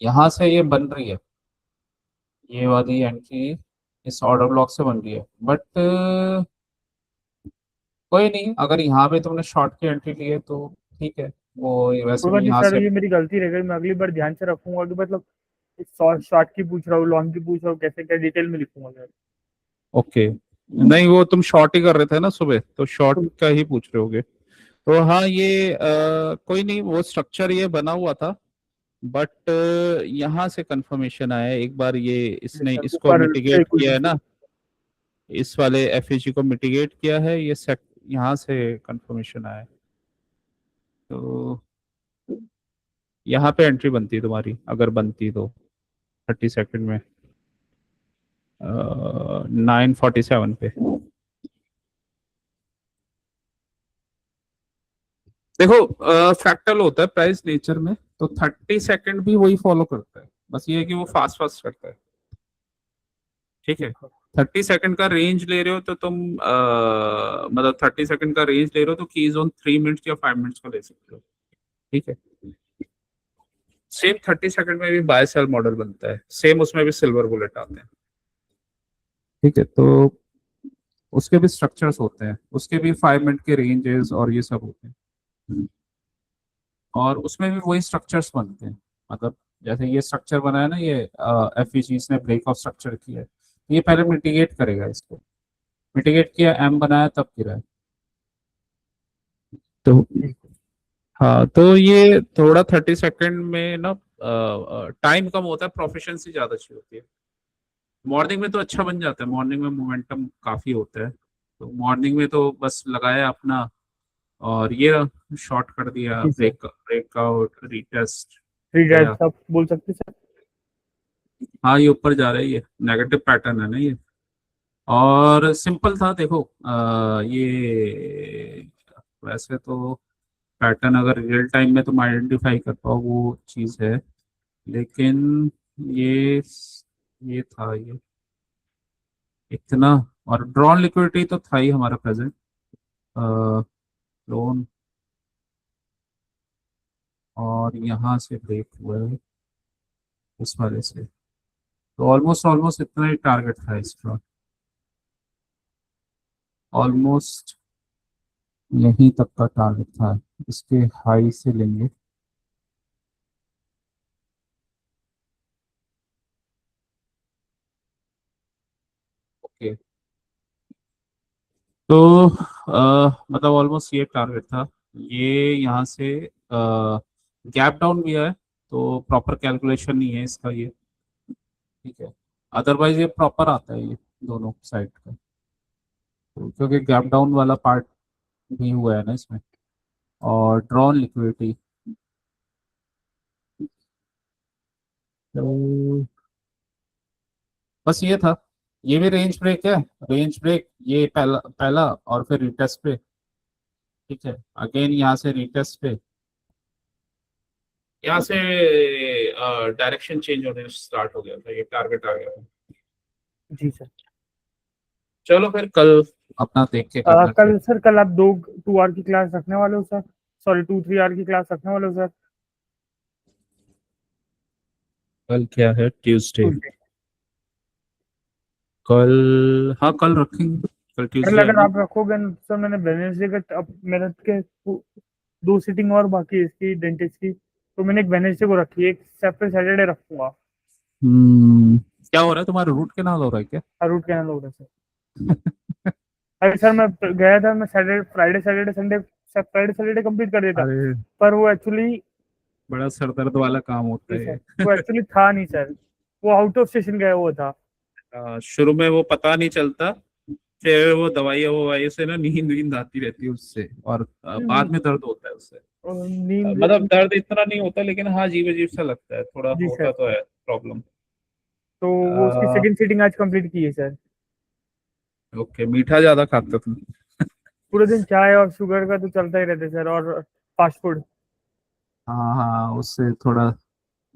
यहाँ से ये बन रही है, ये वाली एंट्री इस ऑर्डर ब्लॉक से बन रही है, बट कोई नहीं, अगर यहाँ पे तुमने शॉर्ट की एंट्री ली है तो ठीक है, वो वैसे कोई बात भी नहीं यहाँ सर, से। ये मेरी गलती रह गई, मैं अगली बार ध्यान से रखूंगा कि मतलब शॉर्ट की पूछ रहा हूँ, लॉन्ग की पूछ रहा हूँ, कैसे क्या डिटेल में लिखूंगा सर। ओके, नहीं वो तुम शॉर्ट ही कर रहे थे ना सुबह, तो शॉर्ट का ही पूछ रहे होगे। तो हाँ, ये कोई नहीं, वो स्ट्रक्चर ये बना हुआ था, बट यहाँ से कंफर्मेशन आया है एक बार, ये इसने इसको ऊपर मिटिगेट किया है ना, इस वाले एफएजी को मिटिगेट किया है, ये सेट यहाँ से कंफर्मेशन आया है। तो यहाँ पे एंट्री बनती है तुम्हारी, अगर बनती तो 30 सेकंड में 947 पे। देखो फ्रैक्टल होता है प्राइस नेचर में, तो 30 सेकंड भी वही फॉलो करता है, बस ये है कि वो फास्ट फास्ट करता है। ठीक है, 30 सेकंड का रेंज ले रहे हो तो तुम मतलब 30 सेकंड का रेंज ले रहे हो तो की जोन 3 मिनट्स या 5 मिनट्स का ले सकते हो। ठीक है, सेम 30 सेकंड में भी बाय सेल मॉडल बनता है, सेम उसमें भी सिल्वर बुलेट आते हैं। ठीक है, तो उसके भी स्ट्रक्चर्स होते हैं, उसके भी 5 मिनट के रेंजेस और ये सब होते हैं, और उसमें भी वही स्ट्रक्चर्स बनते हैं। मतलब जैसे ये स्ट्रक्चर बना है ना, ये एफईजी ने ब्रेक ऑफ स्ट्रक्चर किया है, ये पहले मिटिगेट करेगा, इसको मिटिगेट किया, एम बनाया, तब गिरा है। तो हाँ, तो ये थोड़ा 30 सेकंड में ना टाइम कम होता है, प्रोफिशिएंसी ज्यादा अच्छी होती है। मॉर्निंग में तो अच्छा बन जाता है, मॉर्निंग में मोमेंटम काफी होता है, तो मॉर्निंग में तो बस लगाया अपना और ये शॉर्ट कर दिया, ब्रेकआउट रीटेस्ट गया। सब बोल सकते सर। हाँ, ये ऊपर जा रही है, नेगेटिव पैटर्न है ना ये, और सिंपल था देखो। ये वैसे तो पैटर्न अगर रियल टाइम में तुम आइडेंटिफाई कर पाओ वो चीज़ है, लेकिन ये था ये इतना, और ड्रॉन लिक्विडिटी तो था ही हमारा प्रेजेंट, लोन और यहाँ से ब्रेक हुआ है उस वाले से, तो ऑलमोस्ट ऑलमोस्ट इतना ही टारगेट था इसका, ऑलमोस्ट यहीं तक का टारगेट था, इसके हाई से लेंगे। ओके, तो मतलब ऑलमोस्ट ये टारगेट था, ये यहाँ से गैप डाउन भी है, तो प्रॉपर कैलकुलेशन नहीं है इसका ये, ठीक है। अदरवाइज ये प्रॉपर आता है ये दोनों साइड का, तो क्योंकि गैप डाउन वाला पार्ट भी हुआ है ना इसमें, और ड्रॉन लिक्विडिटी, तो बस ये था। ये भी रेंज ब्रेक है, रेंज ब्रेक ये पहला पहला, और फिर रिटेस्ट पे, ठीक है, अगेन यहाँ से रिटेस्ट पे, यहाँ से डायरेक्शन चेंज होने स्टार्ट हो गया था, ये टारगेट आ गया था। जी सर। चलो फिर कल अपना देख के करना कल सर, कल आप 2 आवर की क्लास रखने वाले हो सर? सॉरी, 2-3 आवर की क्लास रखने वाले हो सर? कल क्या है, ट्यूसडे, Tuesday। कल हाँ कल रखेंगे, कल कल ट्यूसडे है अगर ना। आप रखोगे न, सर मैंने वेडनेसडे का, अब मेरे के 2 सीटिंग और बाकी है इसकी डेंटिस्ट की, तो मैंने एक वेडनेसडे को रखी है, एक सेपरेट सैटरडे रखूंगा। क्या हो रहा है, तुम्हारा रूट कैनाल हो रहा है क्या? रूट कैनल हो रहा है सर। अरे सर, मैं गया था, मैं Saturday Friday Saturday Sunday, Friday Saturday complete कर देता, अरे पर वो एक्चुअली, बड़ा सरदर्द वाला काम होता है सर ये। वो एक्चुअली था नहीं सर, वो आउट ऑफ स्टेशन गया हुआ था। शुरू में वो पता नहीं चलता, फिर वो दवाई से ना नींद वींद आती रहती है उससे, और बाद में दर्द होता है उससे। और नींद। मतलब दर्द इतना नहीं होता, लेकिन हाँ अजीब अजीब सा लगता है, थोड़ा जी होता सर। तो है प्रॉब्लम। तो वो उसकी सेकंड सीटिंग आज कंप्लीट की है सर। ओके, मीठा ज्यादा खाते तुम? पूरे दिन चाय और शुगर का तो चलता ही रहता है सर, और फास्ट फूड। हाँ हाँ, उससे थोड़ा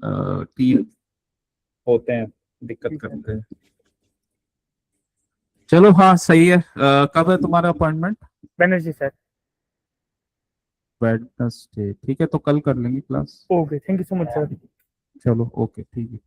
टील होते हैं, दिक्कत जी सर। करते हैं। चलो हाँ सही है, कब है तुम्हारा अपॉइंटमेंट? Wednesday sir. वेडनेसडे, ठीक है, तो कल कर लेंगे class. Okay, thank you so much sir. चलो ओके, ठीक है।